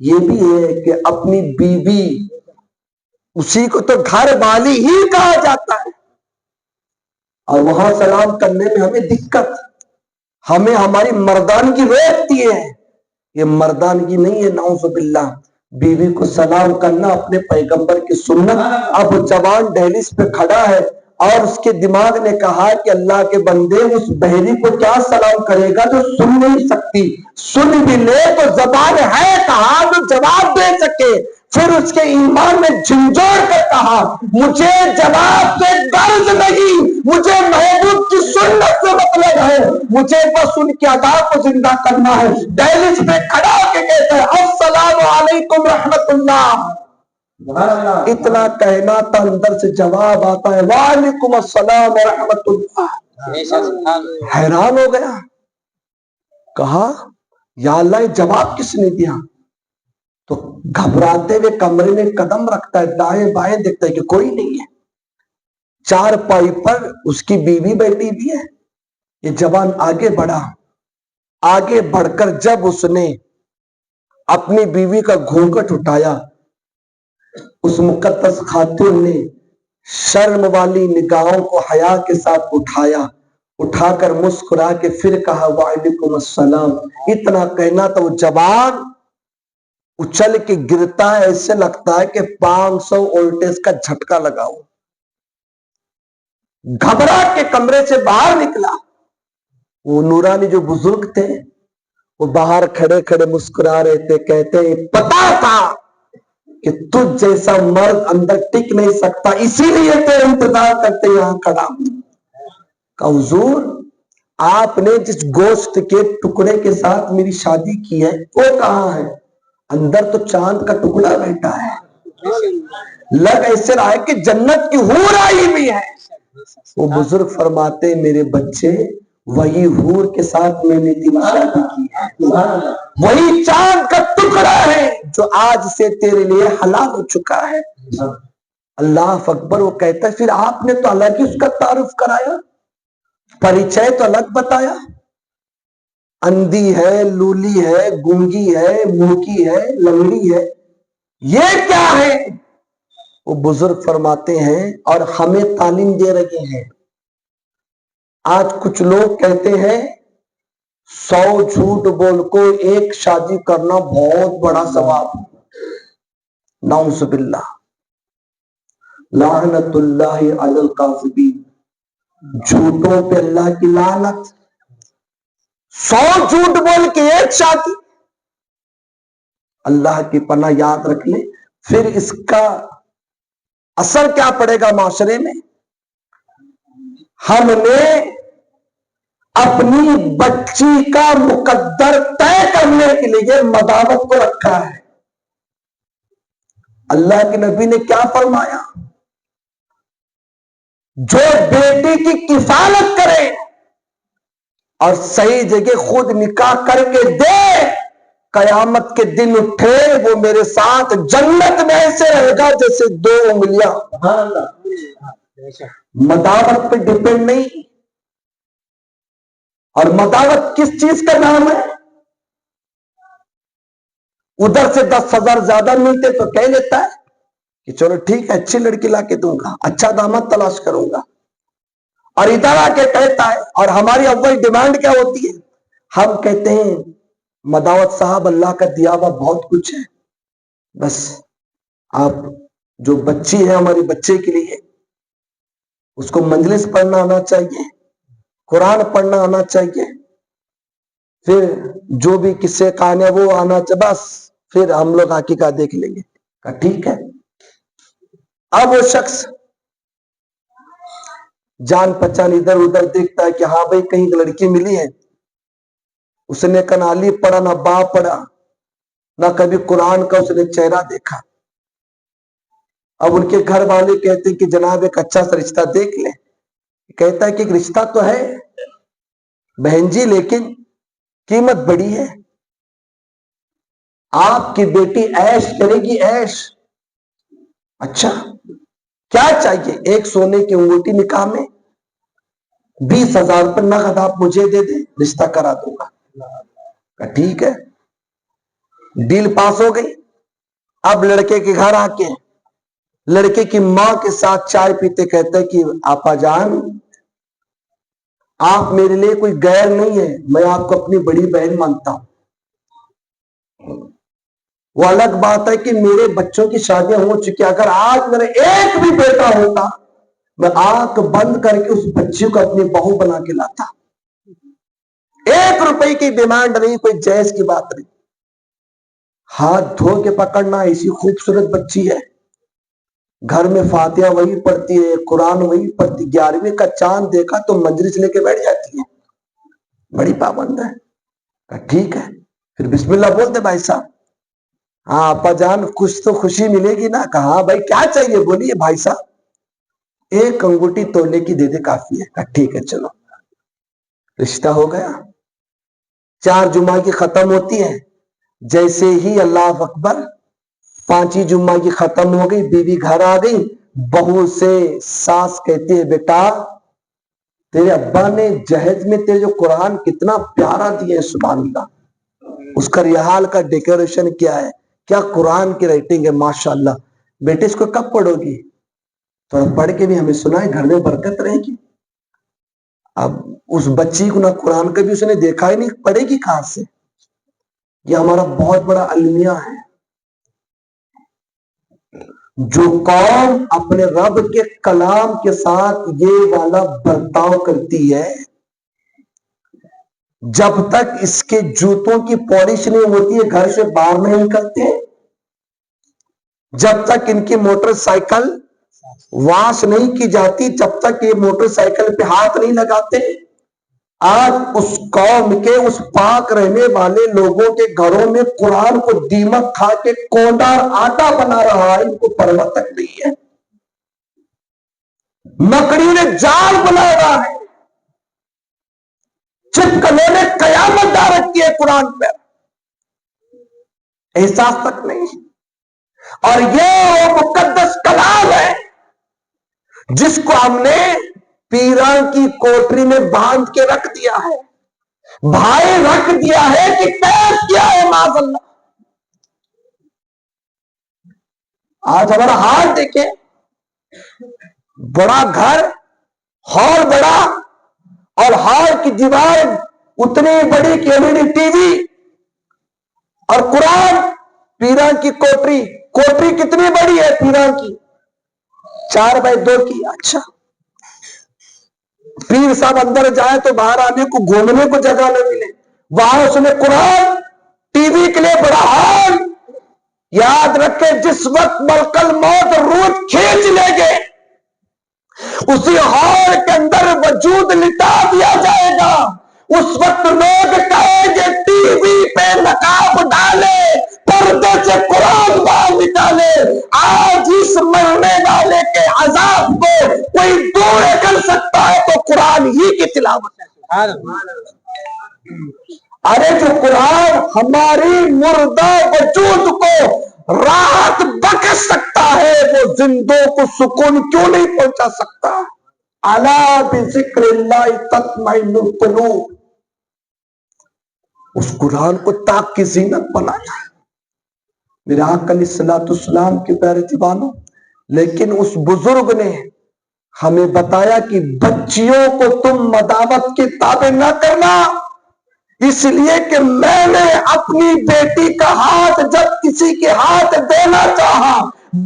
یہ بھی ہے کہ اپنی بیوی، اسی کو تو گھر والی ہی کہا جاتا ہے، اور وہاں سلام کرنے میں ہمیں دقت، ہمیں ہماری مردانگی روکتی ہے. یہ مردانگی نہیں ہے، نعوذ باللہ. بیوی کو سلام کرنا اپنے پیغمبر کی سنت. اب جوان دہلیز پہ کھڑا ہے اور اس کے دماغ نے کہا کہ اللہ کے بندے اس بہری کو کیا سلام کرے گا جو سن نہیں سکتی، سن بھی لے تو زبان ہے کہاں جو جواب دے سکے. پھر اس کے ایمان میں جھنجھوڑ کر کہا مجھے جواب سے غرض نہیں، مجھے محبوب کی سنت سے مطلب ہے، مجھے بس ان کی ادا کو زندہ کرنا ہے. دہلیز پہ کھڑا ہو کے کہتا ہے السلام علیکم رحمت اللہ. اتنا کہنا تھا، اندر سے جواب آتا ہے وعلیکم السلام ورحمت اللہ. حیران ہو گیا، کہا یا اللہ یہ جواب کس نے دیا؟ تو گھبراتے ہوئے کمرے میں قدم رکھتا ہے، دائیں بائیں دیکھتا ہے کہ کوئی نہیں ہے. چار پائی پر اس کی بیوی بیٹھی بھی ہے. یہ جوان آگے بڑھا، آگے بڑھ کر جب اس نے اپنی بیوی کا گھونگھٹ اٹھایا، اس مقدس خاتون نے شرم والی نگاہوں کو حیا کے ساتھ اٹھایا، اٹھا کر مسکرا کے پھر کہا وعلیکم السلام. اتنا کہنا تو وہ جوان اچھل کے گرتا ہے، ایسے لگتا ہے کہ 500 وولٹیج کا جھٹکا لگا ہو. گھبرا کے کمرے سے باہر نکلا. وہ نورانی جو بزرگ تھے وہ باہر کھڑے کھڑے مسکرا رہے تھے، کہتے ہیں پتا تھا کہ تجھ جیسا مرد اندر ٹک نہیں سکتا، اسی لیے تیرے انتظار کرتے یہاں کھڑا. کہ حضور آپ نے جس گوشت کے ٹکڑے کے ساتھ میری شادی کی ہے وہ کہاں ہے؟ اندر تو چاند کا ٹکڑا بیٹھا ہے. لگ ایسے رہا ہے کہ جنت کی حور آئی بھی ہے. وہ بزرگ فرماتے میرے بچے وہی حور کے ساتھ میں نے تیری شادی کی ہے، وہی چاند کا ٹکڑا ہے جو آج سے تیرے لیے حلال ہو چکا ہے. اللہ اکبر. وہ کہتا ہے پھر آپ نے تو الگ ہی اس کا تعارف کرایا، پریچے تو الگ بتایا، اندھی ہے، لولی ہے، گونگی ہے، موکی ہے، لنگڑی ہے، یہ کیا ہے؟ وہ بزرگ فرماتے ہیں اور ہمیں تعلیم دے رہے ہیں. آج کچھ لوگ کہتے ہیں 100 جھوٹ بول کو ایک شادی کرنا بہت بڑا ثواب. نعوذ باللہ، لعنت اللہ علی الکاذبین. جھوٹوں پہ اللہ کی لعنت. 100 جھوٹ بول کے ایک شادی، اللہ کی پناہ یاد رکھ لیں. پھر اس کا اثر کیا پڑے گا معاشرے میں؟ ہم نے اپنی بچی کا مقدر طے کرنے کے لیے مداوت کو رکھا ہے. اللہ کے نبی نے کیا فرمایا؟ جو بیٹی کی کفالت کرے اور صحیح جگہ خود نکاح کر کے دے، قیامت کے دن اٹھے وہ میرے ساتھ جنت میں ایسے رہے گا جیسے 2 انگلیاں. مداوت پہ ڈپینڈ نہیں. اور مداوت کس چیز کا نام ہے؟ ادھر سے 10,000 زیادہ ملتے تو کہہ لیتا ہے کہ چلو ٹھیک ہے اچھی لڑکی لا کے دوں گا، اچھا داماد تلاش کروں گا. اور ادھر آ کے کہتا ہے، اور ہماری اول ڈیمانڈ کیا ہوتی ہے؟ ہم کہتے ہیں مداوت صاحب اللہ کا دیا ہوا بہت کچھ ہے، بس آپ جو بچی ہے ہماری بچے کے لیے اس کو مجلس پڑھنا آنا چاہیے، قرآن پڑھنا آنا چاہیے، پھر جو بھی قصے کہانی وہ آنا چاہیے، بس پھر ہم لوگ حقیقہ دیکھ لیں گے. کہا ٹھیک ہے. اب وہ شخص جان پہچان ادھر ادھر دیکھتا ہے کہ ہاں بھائی کہیں لڑکی ملی ہے. اس نے کنالی پڑھا نہ با پڑھا نہ کبھی قرآن کا اس نے چہرہ دیکھا. اب ان کے گھر والے کہتے ہیں کہ جناب ایک اچھا سا رشتہ دیکھ لیں. کہتا ہے کہ ایک رشتہ تو ہے بہن جی، لیکن قیمت بڑی ہے. آپ کی بیٹی عیش کرے گی، عیش. اچھا کیا چاہیے؟ ایک سونے کی انگوٹھی نکاح میں 20,000 پر نقد آپ مجھے دے دیں، رشتہ کرا دوں گا۔ ٹھیک ہے، ڈیل پاس ہو گئی۔ اب لڑکے کے گھر آ کے لڑکے کی ماں کے ساتھ چائے پیتے کہتے کہ آپا جان آپ میرے لیے کوئی غیر نہیں ہے، میں آپ کو اپنی بڑی بہن مانتا ہوں۔ وہ الگ بات ہے کہ میرے بچوں کی شادیاں ہو چکی، اگر آج میرا ایک بھی بیٹا ہوتا میں آنکھ بند کر کے اس بچی کو اپنی بہو بنا کے لاتا۔ 1 روپے کی ڈیمانڈ نہیں، کوئی جائز کی بات نہیں۔ ہاتھ دھو کے پکڑنا، ایسی خوبصورت بچی ہے، گھر میں فاتحہ وہی پڑھتی ہے، قرآن وہی پڑھتی، 11ویں کا چاند دیکھا تو مجلس لے کے بیٹھ جاتی ہے، بڑی پابند ہے۔ ٹھیک ہے، پھر بسم اللہ بولتے بھائی صاحب۔ ہاں اپا جان کچھ تو خوشی ملے گی نا؟ کہا بھائی کیا چاہیے بولیے بھائی صاحب۔ 1 انگوٹھی تولے کی دے دے کافی ہے۔ کہا ٹھیک ہے چلو، رشتہ ہو گیا۔ 4 جمعہ کی ختم ہوتی ہے، جیسے ہی اللہ اکبر 5 جمعہ کی ختم ہو گئی، بیوی گھر آ گئی، بہو سے ساس کہتی ہے بیٹا تیرے ابا نے جہیز میں تیرے جو قرآن کتنا پیارا دیا ہے، سبحان اللہ، اس کا ریحال کا ڈیکوریشن کیا ہے، کیا قرآن کی رائٹنگ ہے، ماشاءاللہ، بیٹے اس کو کب پڑھو گی؟ تھوڑا پڑھ کے بھی ہمیں سنائے، گھر میں برکت رہے گی۔ اب اس بچی کو نہ قرآن کبھی اس نے دیکھا ہی نہیں، پڑھے گی کہاں سے؟ یہ ہمارا بہت بڑا المیہ ہے۔ جو قوم اپنے رب کے کلام کے ساتھ یہ والا برتاؤ کرتی ہے، جب تک اس کے جوتوں کی پالش نہیں ہوتی ہے گھر سے باہر نہیں نکلتے، جب تک ان کی موٹر سائیکل واش نہیں کی جاتی، جب تک یہ موٹر سائیکل پہ ہاتھ نہیں لگاتے۔ آج اس قوم کے، اس پاک رہنے والے لوگوں کے گھروں میں قرآن کو دیمک کھا کے کونڈا آٹا بنا رہا ہے، ان کو پرواہ تک نہیں ہے۔ مکڑی نے جال بنایا ہے، چپکلوں نے قیامت ڈال رکھی ہے قرآن پر، احساس تک نہیں۔ اور یہ وہ مقدس کلام ہے جس کو ہم نے پیران کی کوٹری میں باندھ کے رکھ دیا ہے، بھائی رکھ دیا ہے کہ پیش کیا ہے معاذ اللہ۔ آج ہمارا حال دیکھیں، بڑا گھر، ہال بڑا، اور ہال کی دیوار اتنی بڑی کہ ایل ٹی وی، اور قرآن پیران کی کوٹری۔ کوٹری کتنی بڑی ہے پیران کی؟ 4x2 کی۔ اچھا پیر صاحب اندر جائے تو باہر آنے کو گھومنے کو جگہ نہ ملے، وہاں اس نے قرآن، ٹی وی کے لیے بڑا ہال۔ یاد رکھے جس وقت ملک الموت روح کھینچ لے گے، اسی ہال کے اندر وجود لٹا دیا جائے گا، اس وقت لوگ کہیں گے ٹی وی پہ نقاب ڈالے، پردے سے قرآن باہر نکالے۔ آج اس مرنے والے کے عذاب کو کوئی دور کر سکتا ہے تو قرآن ہی کی تلاوت ہے۔ ارے جو قرآن ہماری مردہ وجود کو راحت بخش سکتا ہے، وہ زندوں کو سکون کیوں نہیں پہنچا سکتا؟ الا بذکر اللہ تطمئن القلوب۔ اس قرآن کو طاق کی زینت بنایا ہے میرے آقا علیہ الصلوۃ والسلام کے پیارے دیوانوں۔ لیکن اس بزرگ نے ہمیں بتایا کہ بچیوں کو تم مداوت کے تابع نہ کرنا، اس لیے کہ میں نے اپنی بیٹی کا ہاتھ جب کسی کے ہاتھ دینا چاہا،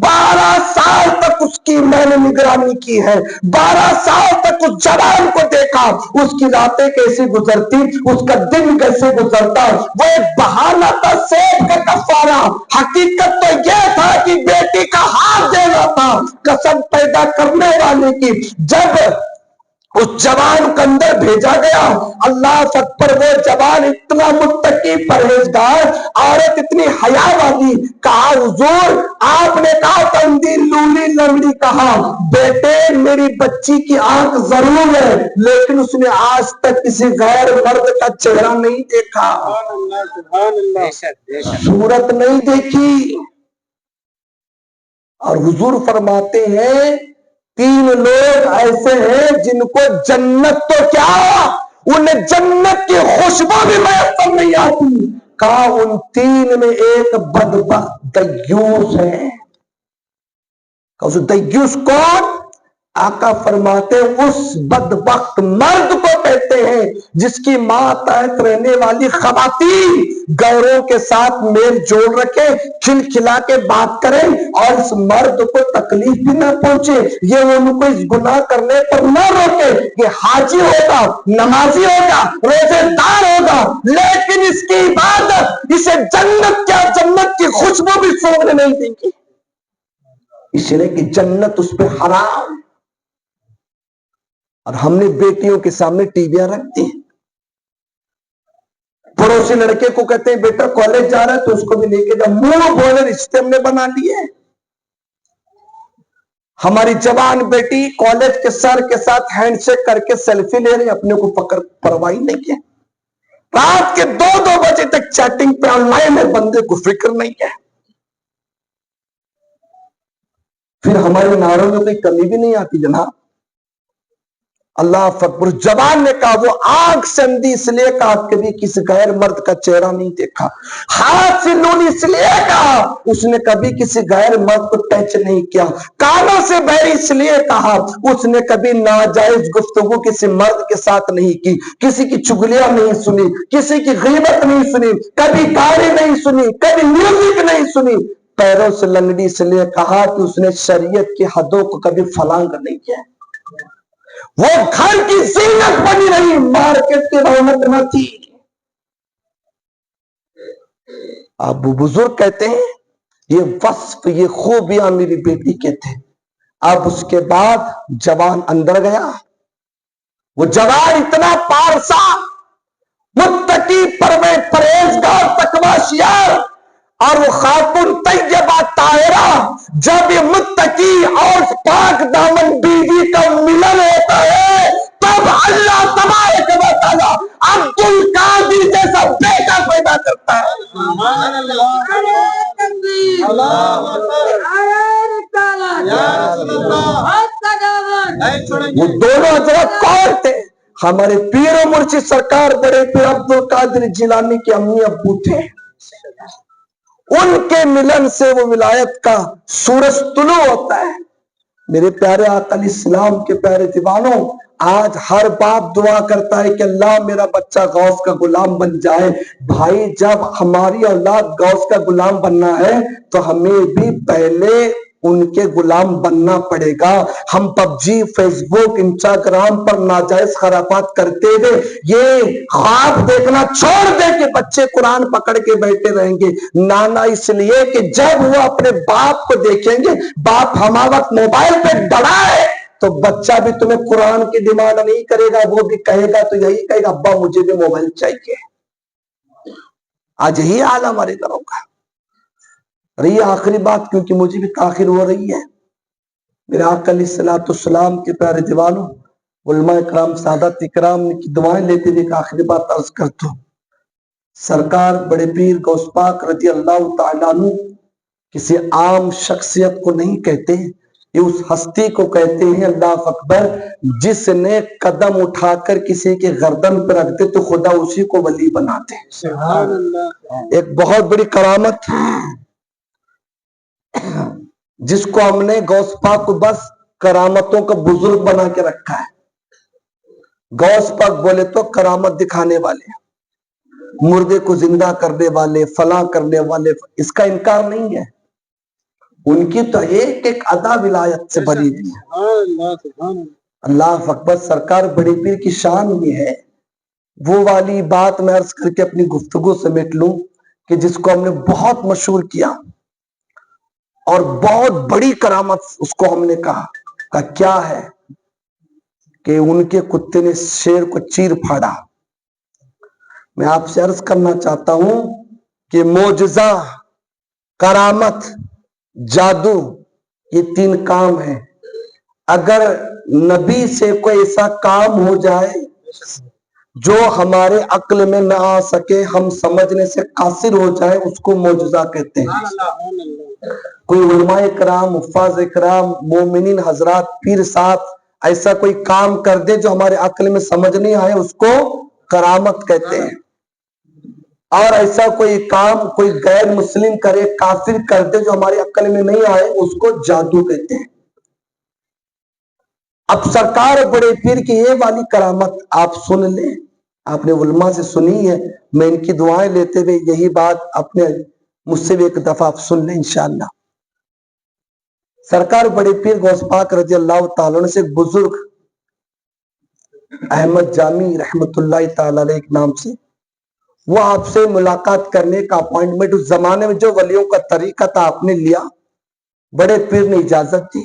12 سال تک اس کی میں نے نگرانی کی ہے، 12 سال تک اس جوان کو دیکھا، اس کی راتیں کیسے گزرتی، اس کا دن کیسے گزرتا۔ وہ ایک بہانہ تھا سیب کا کفارہ، حقیقت تو یہ تھا کہ بیٹی کا ہاتھ دینا تھا قسم پیدا کرنے والے کی۔ جب اس جوان کو اندر بھیجا گیا، اللہ اکبر، وہ جوان اتنا متقی پرہیزگار، عورت اتنی حیا والی، کہا حضور آپ نے کہا تندی لولی لنگڑی، کہا بیٹے میری بچی کی آنکھ ضرور ہے لیکن اس نے آج تک کسی غیر مرد کا چہرہ نہیں دیکھا، صورت نہیں دیکھی۔ اور حضور فرماتے ہیں 3 لوگ ایسے ہیں جن کو جنت تو کیا انہیں جنت کی خوشبو بھی میسر نہیں آتی. کہا ان 3 میں ایک بدبخت دیوس ہے. دیوس کون؟ آقا فرماتے ہیں اس بدبخت مرد کو کہتے ہیں جس کی ماں تحت رہنے والی خواتین گوروں کے ساتھ میل جول رکھے, کھلکھلا کے بات کریں اور اس مرد کو تکلیف بھی نہ پہنچے, یہ ان کو اس گناہ کرنے پر نہ روکے. یہ حاجی ہوگا, نمازی ہوگا, روزے دار ہوگا, لیکن اس کی عبادت اسے جنت کیا جنت کی خوشبو بھی سونگنے نہیں دیں گی, اس لیے کہ جنت اس پہ حرام. اور ہم نے بیٹیوں کے سامنے ٹی ویاں رکھ دی. پڑوسی لڑکے کو کہتے ہیں بیٹا کالج جا رہا ہے تو اس کو بھی لے کے جا, منہ بولے رشتے ہم نے بنا لیے. ہماری جوان بیٹی کالج کے سر کے ساتھ ہینڈ شیک کر کے سیلفی لے رہے, اپنے کو پکڑ پرواہی نہیں کیا. رات کے 2 بجے تک چیٹنگ پہ آن لائن ہے, بندے کو فکر نہیں ہے. پھر ہمارے نعروں میں کوئی کمی بھی نہیں آتی جناب. اللہ اکبر. جوان نے کہا وہ آنکھ سے اندھی اس لیے کہا کبھی کسی غیر مرد کا چہرہ نہیں دیکھا. ہاتھ سے لولی اس لیے کہا اس نے کبھی کسی غیر مرد کو ٹچ نہیں کیا. کانوں سے بہری اس لیے کہا اس نے کبھی ناجائز گفتگو کسی مرد کے ساتھ نہیں کی, کسی کی چغلیاں نہیں سنی, کسی کی غیبت نہیں سنی, کبھی گالی نہیں سنی, کبھی میوزک نہیں سنی. پیروں سے لنگڑی اس لیے کہا کہ اس نے شریعت کی حدوں کو کبھی فلانگ نہیں کیا. وہ گھر کی زینت بنی رہی, مارکیٹ کی رونق نہ تھی. ابو بزرگ کہتے ہیں یہ وصف یہ خوبیاں میری بیٹی کے تھے. اب اس کے بعد جوان اندر گیا. وہ جوان اتنا پارسا, متقی, پرہیزگار, تقویٰ اور وہ خاتون طیبہ طاہرہ, جب یہ متقی اور پاک دامن بیوی کا ملن ہوتا ہے تب اللہ تبارک و تعالی عبد القادر جیسا بیٹا پیدا کرتا ہے. وہ دونوں حضرت کون تھے؟ ہمارے پیر و مرشد سرکار بڑے پیر عبد القادر جیلانی کے امی ابو تھے. ان کے ملن سے وہ ولایت کا سورج طلوع ہوتا ہے. میرے پیارے آقا علیہ السلام کے پیارے دیوانوں, آج ہر باپ دعا کرتا ہے کہ اللہ میرا بچہ غوث کا غلام بن جائے. بھائی جب ہماری اولاد غوث کا غلام بننا ہے تو ہمیں بھی پہلے ان کے غلام بننا پڑے گا. ہم پب جی, فیس بک, انسٹاگرام پر ناجائز خرافات کرتے ہوئے یہ خواب دیکھنا چھوڑ دیں کہ بچے قرآن پکڑ کے بیٹھے رہیں گے. نانا اس لیے کہ جب وہ اپنے باپ کو دیکھیں گے, باپ ہمارا وقت موبائل پہ ڈڑا ہے تو بچہ بھی تمہیں قرآن کی ڈیمانڈ نہیں کرے گا, وہ بھی کہے گا تو یہی کہے گا ابا مجھے بھی موبائل چاہیے. آج یہی حال ہمارے گھروں کا. رہی آخری بات کیونکہ مجھے بھی تاخیر ہو رہی ہے. میرے آقا علیہ الصلوۃ والسلام کے پیارے دیوانوں, علماء کرام, سادات کرام کی دعائیں لیتے ہوئے ایک آخری بات عرض کرتا ہوں. سرکار بڑے پیر غوث پاک رضی اللہ تعالیٰ عنہ کسی عام شخصیت کو نہیں کہتے, یہ اس ہستی کو کہتے ہیں اللہ اکبر جس نے قدم اٹھا کر کسی کے گردن پر رکھ دے تو خدا اسی کو ولی بناتے. سبحان اللہ. ایک بہت بڑی کرامت جس کو ہم نے غوث پاک کو بس کرامتوں کا بزرگ بنا کے رکھا ہے. غوث پاک بولے تو کرامت دکھانے والے, مردے کو زندہ کرنے والے, فلاں کرنے والے, اس کا انکار نہیں ہے. ان کی تو ایک ایک ادا ولایت سے بھری ہوئی ہے. اللہ اکبر. سرکار بڑے پیر کی شان یہ ہے, وہ والی بات میں عرض کر کے اپنی گفتگو سمیٹ لوں کہ جس کو ہم نے بہت مشہور کیا اور بہت بڑی کرامت اس کو ہم نے کہا کیا ہے کہ ان کے کتے نے شیر کو چیر پھاڑا. میں آپ سے عرض کرنا چاہتا ہوں کہ معجزہ, کرامت, جادو یہ 3 کام ہیں. اگر نبی سے کوئی ایسا کام ہو جائے جو ہمارے عقل میں نہ آ سکے، ہم سمجھنے سے قاصر ہو جائیں، اس کو معجزہ کہتے ہیں۔ کوئی علماء کرام، حفاظ کرام، مومنین حضرات، پیر صاحب ایسا کوئی کام کر دے جو ہمارے عقل میں سمجھ نہیں آئے، اس کو کرامت کہتے ہیں۔ اور ایسا کوئی کام کوئی غیر مسلم کرے، کافر کر دے جو ہمارے عقل میں نہیں آئے، اس کو جادو کہتے ہیں۔ اب سرکار بڑے پیر کی یہ والی کرامت آپ سن لیں، آپ نے علماء سے سنی ہے، میں ان کی دعائیں لیتے ہوئے یہی بات اپنے مجھ سے بھی ایک دفعہ آپ سن لیں انشاءاللہ۔ سرکار بڑے پیر غوث پاک رضی اللہ تعالیٰ عنہ سے ایک بزرگ احمد جامی رحمت اللہ تعالیٰ علیہ ایک نام سے، وہ آپ سے ملاقات کرنے کا اپوائنٹمنٹ، اس زمانے میں جو ولیوں کا طریقہ تھا آپ نے لیا، بڑے پیر نے اجازت دی،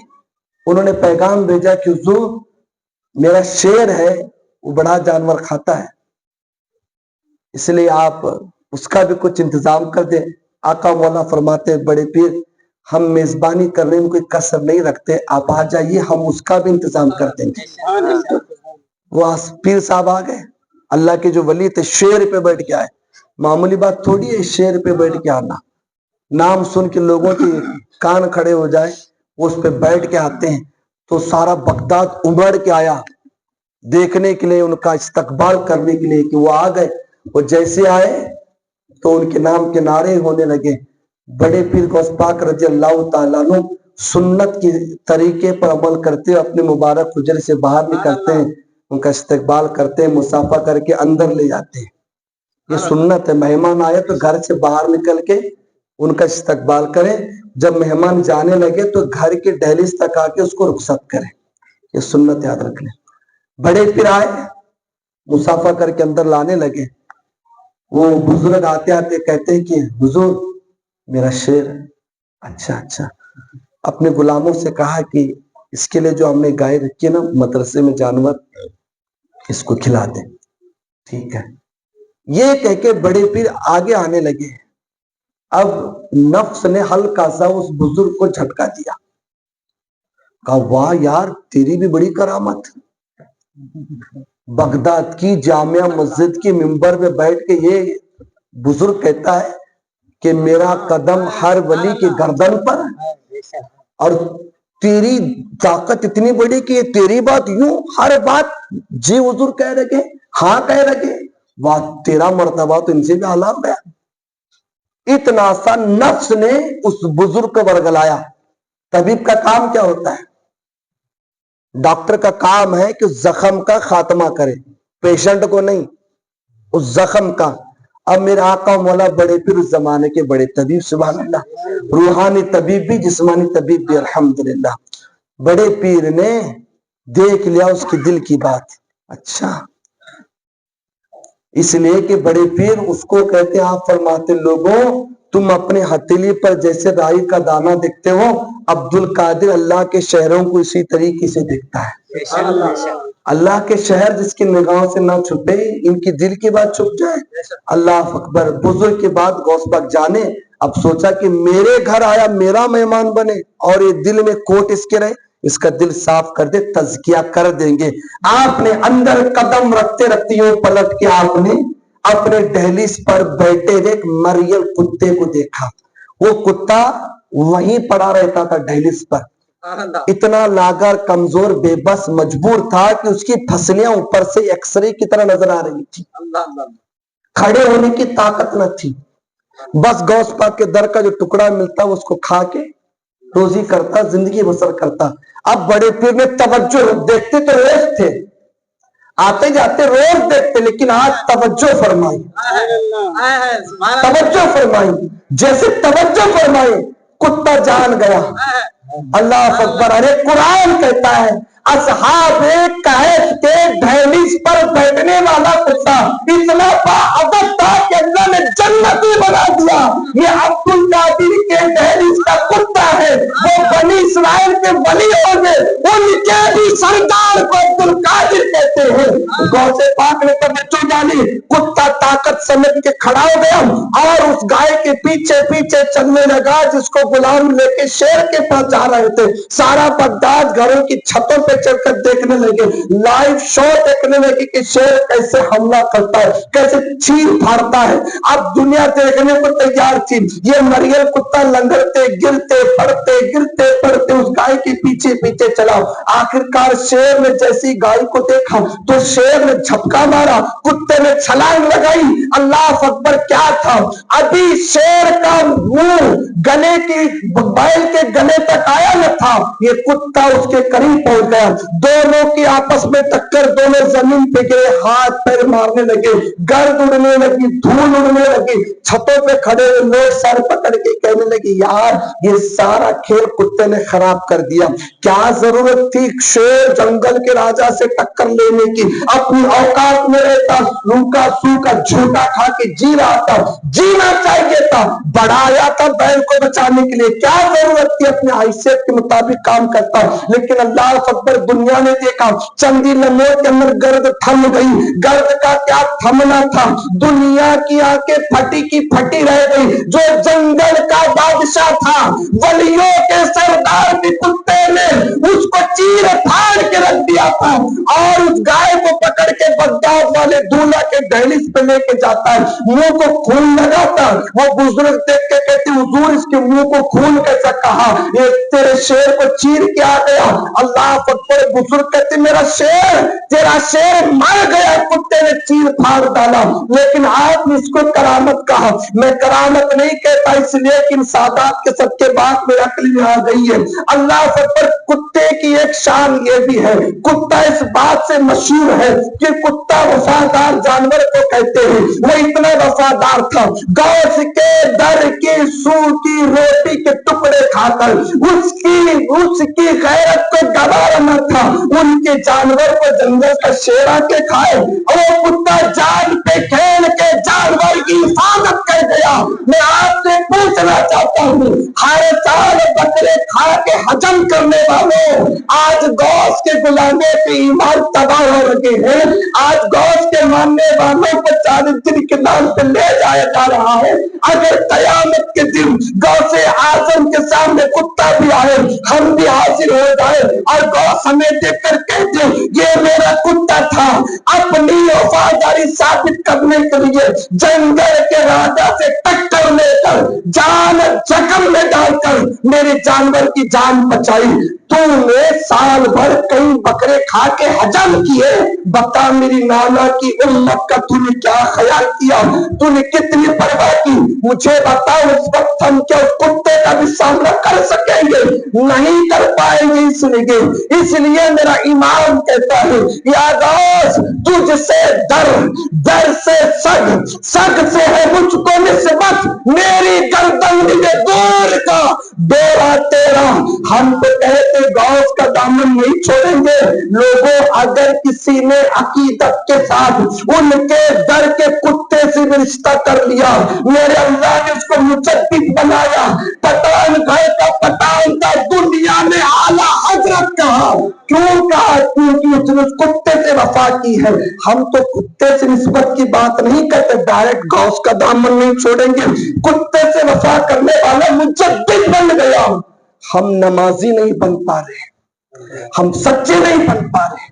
انہوں نے پیغام بھیجا کہ حضور میرا شیر ہے وہ بڑا جانور کھاتا ہے، اس لیے آپ اس کا بھی کچھ انتظام کر دیں۔ آقا مولا فرماتے بڑے پیر ہم میزبانی کرنے میں کوئی کسر نہیں رکھتے، آپ آ جائیے ہم اس کا بھی انتظام کر دیں گے۔ وہ پیر صاحب آ گئے، اللہ کے جو ولی تھے، شیر پہ بیٹھ کے آئے، معمولی بات تھوڑی ہے شیر پہ بیٹھ کے آنا، نام سن کے لوگوں کی کان کھڑے ہو جائے، وہ اس پہ بیٹھ کے آتے ہیں۔ تو سارا بغداد امڑ کے آیا دیکھنے کے لیے، ان کا استقبال کرنے کے لیے کہ وہ آ گئے۔ وہ جیسے آئے تو ان کے نام کے نعرے ہونے لگے۔ بڑے پیر غوث پاک رضی اللہ تعالیٰ عنہ سنت کے طریقے پر عمل کرتے ہوئے اپنے مبارک حجرے سے باہر نکلتے ہیں، ان کا استقبال کرتے ہیں، مصافحہ کر کے اندر لے جاتے ہیں۔ یہ سنت ہے، مہمان آئے تو گھر سے باہر نکل کے ان کا استقبال کریں، جب مہمان جانے لگے تو گھر کے دہلیز تک آ کے اس کو رخصت کریں، یہ سنت یاد رکھ لیں۔ بڑے پیر آئے، مصافحہ کر کے اندر لانے لگے، وہ بزرگ آتے آتے کہتے ہیں کہ حضور میرا شیر، اچھا اپنے غلاموں سے کہا کہ اس کے لیے جو ہم نے گائے رکھی ہے نا مدرسے میں جانور، اس کو کھلا دیں، ٹھیک ہے۔ یہ کہہ کے بڑے پیر آگے آنے لگے، اب نفس نے ہلکا سا اس بزرگ کو جھٹکا دیا، کہا واہ یار تیری بھی بڑی کرامت، بغداد کی جامع مسجد کی ممبر میں بیٹھ کے یہ بزرگ کہتا ہے کہ میرا قدم ہر ولی کی گردن پر، اور تیری طاقت اتنی بڑی کہ یہ تیری بات یوں ہر بات جی حضور کہہ رہے، ہاں کہہ رہے، واہ تیرا مرتبہ تو ان سے بھی اعلیٰ ہو گیا۔ اتنا سا نفس نے اس بزرگ کو ورگلایا۔ طبیب کا کام کیا ہوتا ہے؟ ڈاکٹر کا کام ہے کہ زخم کا خاتمہ کرے، پیشنٹ کو نہیں، اس زخم کا۔ اب میرے آقا مولا بڑے پیر اس زمانے کے بڑے طبیب، سبحان اللہ، روحانی طبیب بھی جسمانی طبیب بھی الحمدللہ۔ بڑے پیر نے دیکھ لیا اس کی دل کی بات، اچھا اس لیے کہ بڑے پیر اس کو کہتے ہیں، آپ فرماتے لوگوں تم اپنے ہتھیلی پر جیسے رائی کا دانہ دیکھتے ہو، عبد القادر اللہ کے شہروں کو اسی طریقے سے دیکھتا ہے۔ اللہ کے شہر جس کی نگاہوں سے نہ چھپے، ان کی دل کی بات چھپ جائے، اللہ اکبر۔ بزرگ کی بات غوث پاک جانے، اب سوچا کہ میرے گھر آیا میرا مہمان بنے اور یہ دل میں کوٹ اس کے رہے، اس کا دل صاف کر دے، تزکیہ کر دیں گے۔ آپ نے اندر قدم رکھتے رکھتے ہوں پلٹ کے آپ نے اپنے دہلیز پر بیٹھے ایک مریل کتے کو دیکھا۔ وہ کتا وہیں پڑا رہتا تھا دہلیز پر، اتنا لاغر، کمزور، بے بس، مجبور تھا کہ اس کی پھسلیاں اوپر سے ایکس رے کی طرح نظر آ رہی تھی، کھڑے ہونے کی طاقت نہ تھی۔ بس غوث پاک کے در کا جو ٹکڑا ملتا اس کو کھا کے روزی کرتا، زندگی بسر کرتا۔ اب بڑے پیر نے توجہ، دیکھتے تو روز تھے، آتے جاتے روز دیکھتے، لیکن آج توجہ فرمائی، توجہ فرمائی، جیسے توجہ فرمائی کتا جان گیا۔ اللہ اکبر۔ ارے قرآن کہتا ہے اصحاب کہف کے دہلیز پر بیٹھنے والا کتا اتنا باادب تھا کہ اللہ نے جنتی بنا دیا۔ یہ عبد القادر کے دہلیز کا کتا ہے وہ بنی اسرائیل کے ولی ہوں گے، ان کے بھی سردار کو عبد القادر کہتے ہیں۔ غوث پاک نے توجہ ڈالی، کتا طاقت سمجھ کے کھڑا ہو گیا اور اس گائے کے پیچھے پیچھے چلنے لگا جس کو غلام لے کے شیر کے پاس جا رہے تھے۔ سارا بغداد گھروں کی چھتوں پہ چڑھ کر دیکھنے لگے، لائیو شو دیکھنے لگے کہ شیر کیسے حملہ کرتا ہے، کیسے چیر پھاڑتا ہے۔ اب دنیا دیکھنے کو تیار تھی، یہ مریل کتا لنگڑتے گرتے پڑتے گرتے پڑتے اس گائے کے پیچھے پیچھے چلا۔ آخرکار شیر نے جیسی گائے کو دیکھا تو شیر نے جھپکا مارا، کتے نے چھلانگ لگائی۔ اللہ اکبر، کیا تھا؟ ابھی شیر کا منہ گلے کی بیل کے گلے تک آیا نہ تھا، یہ کتا اس کے قریب پہنچ گیا۔ دونوں کی آپس میں ٹکر، دونوں زمین پہ گئے، ہاتھ پیر مارنے لگے، گرد اڑنے لگی، دھول اڑنے لگی۔ چھتوں پہ کھڑے لوگ سر پکڑ کے کہنے لگے یار یہ سارا کھیل کتے نے خراب کر دیا، کیا ضرورت تھی شیر جنگل کے راجا سے ٹکر لینے کی؟ اپنی اوقات میں رہتا، روکا سوکا جھوٹا کھا کے جی رہا تھا، جینا چاہیے تھا، بڑھایا تھا بیل کو بچانے کے لیے، کیا ضرورت تھی اپنے حیثیت کے مطابق کام کرتا۔ لیکن اللہ اکبر، دنیا نے دیکھا چندی لمحوں کے اندر گرد تھم گئی۔ گرد کا کیا تھمنا تھا، دنیا کی آنکھیں پھٹی کی پھٹی رہ گئی۔ جو جنگل کا بادشاہ تھا، ولیوں کے سردار بھی کتے نے اس کو چیر پھاڑ کے رکھ دیا تھا، اور اس گائے کو پکڑ کے بغداد والے دولہا کے دہلیز پہ لے کے جاتا ہے، منہ کو خون لگاتا۔ وہ بزرگ دیکھ کے کہتے حضور اس کے منہ کو خون کیسا کہا؟ یہ تیرے شیر کو چیر کے آ گیا۔ اللہ اکبر، بزرگ کہتے میرا شیر، تیرا شیر مر گیا، کتے نے چیر پھاڑ ڈالا۔ لیکن آپ نے اس کو کرامت کہا، میں کرامت نہیں کہتا اس لیے کہ ان سادات کے سب کے بعد میرا عقل میں آ گئی ہے۔ اللہ اکبر، کتے کی ایک شان یہ بھی ہے، کتا اس بات سے مشہور ہے کہ کتا وفادار جانور کو کہتے ہیں۔ وہ اتنا وفادار تھا، غوث کے در کی سو کی روٹی کے ٹکڑے کھا کر اس کی غیرت کو گوارا نہ تھا ان کے جانور کو جنگل کا شیر آ کے کھائے، اور وہ کتا جان پہ کھیل کے جانور کی حفاظت کر گیا۔ میں آپ سے پوچھنا چاہتا ہوں، ہر سال بکرے کھا کے حجم کرنے والوں، آج غوث کے غلاموں کے ایمان تباہ ہو رہے ہیں، آج غوث کے ماننے والوں کو 40 دن کے نام پہ لے جایا جا رہا ہے۔ اگر قیامت کے دن غوث اعظم کے سامنے کتا بھی آئے، ہم بھی حاضر ہو جائے اور غوث ہمیں دیکھ کر کہتے یہ میرا کتا تھا، اپنی وفاداری ثابت کرنے کے لیے جنگل کے راجا سے ٹکر لے کر جان زخم میں ڈال کر میرے جانور کی جان بچائی۔ تو نے سال بھر کئی بکرے کھا کے حجم کیے، بتا میری نانا کی امت کا تو نے کیا خیال کیا، تو نے کتنی پرواہ کی؟ مجھے بتا اس وقت ہم کیا اس کتے کا بھی سامنا کر سکیں گے؟ نہیں کر پائیں گے۔ اس لیے میرا امام کہتا ہے یا غوث تجھ سے در سے سگ سے ہے مجھ کو نسبت، میری گردن مجھے دور کا ڈورا تیرا۔ ہم تو کہتے غوث کا دامن نہیں چھوڑیں گے۔ لوگوں اگر کسی نے عقیدت کے ساتھ ان کے در کے کتے سے رشتہ کر لیا، میرے اللہ نے اس کو مجدد بنایا، پٹان گھر کا پٹان کا دنیا میں اعلیٰ حضرت کہا۔ کیوں کہا؟ کیونکہ اس نے اس کتے سے وفا کی ہے۔ ہم تو کتے سے نسبت کی بات نہیں کرتے، ڈائریکٹ غوث کا دامن نہیں چھوڑیں گے۔ کتے سے وفا کرنے والا مجدد بن گیا۔ ہم نمازی نہیں بن پا رہے، ہم سچے نہیں بن پا رہے۔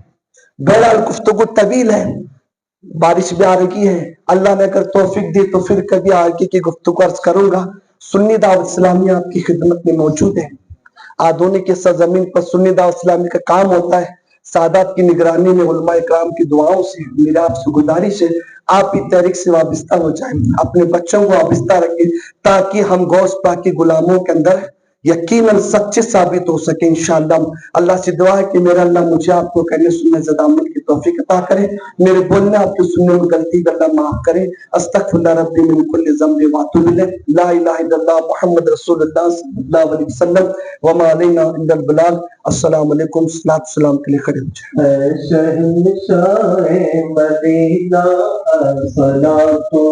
بہرحال گفتگو طویل ہے، بارش بھی آ رہی ہے، اللہ نے اگر توفیق دی تو پھر کبھی آگے کی گفتگو عرض کروں گا۔ سنی دعوت اسلامی آپ کی خدمت میں موجود ہے۔ آدھونی کی سرزمین پر سنی دعوت اسلامی کا کام ہوتا ہے، سادات کی نگرانی میں علماء اکرام کی دعاؤں سے میرا آپ سے گزارش ہے آپ بھی تحریک سے وابستہ ہو جائیں، اپنے بچوں کو وابستہ رکھیں تاکہ ہم غوث پاک کے غلاموں کے اندر یقیناً سچے ثابت ہو سکے انشاءاللہ۔ اللہ سے دعا ہے کہ میرا اللہ مجھے آپ کو کہنے سننے زیادہ عمل کی توفیق عطا کرے، میرے بولنے آپ کے سننے میں غلطی کا اللہ معاف کرے۔ استغفر اللہ ربی من کل ذنب واتوب الیہ، لا الہ الا اللہ محمد رسول اللہ صلی اللہ علیہ وسلم، وما علینا الا البلاغ۔ السلام علیکم، صلاۃ السلام کے لیے کھڑے ہو جائیں۔ شہنشاہ مدینہ الصلاۃ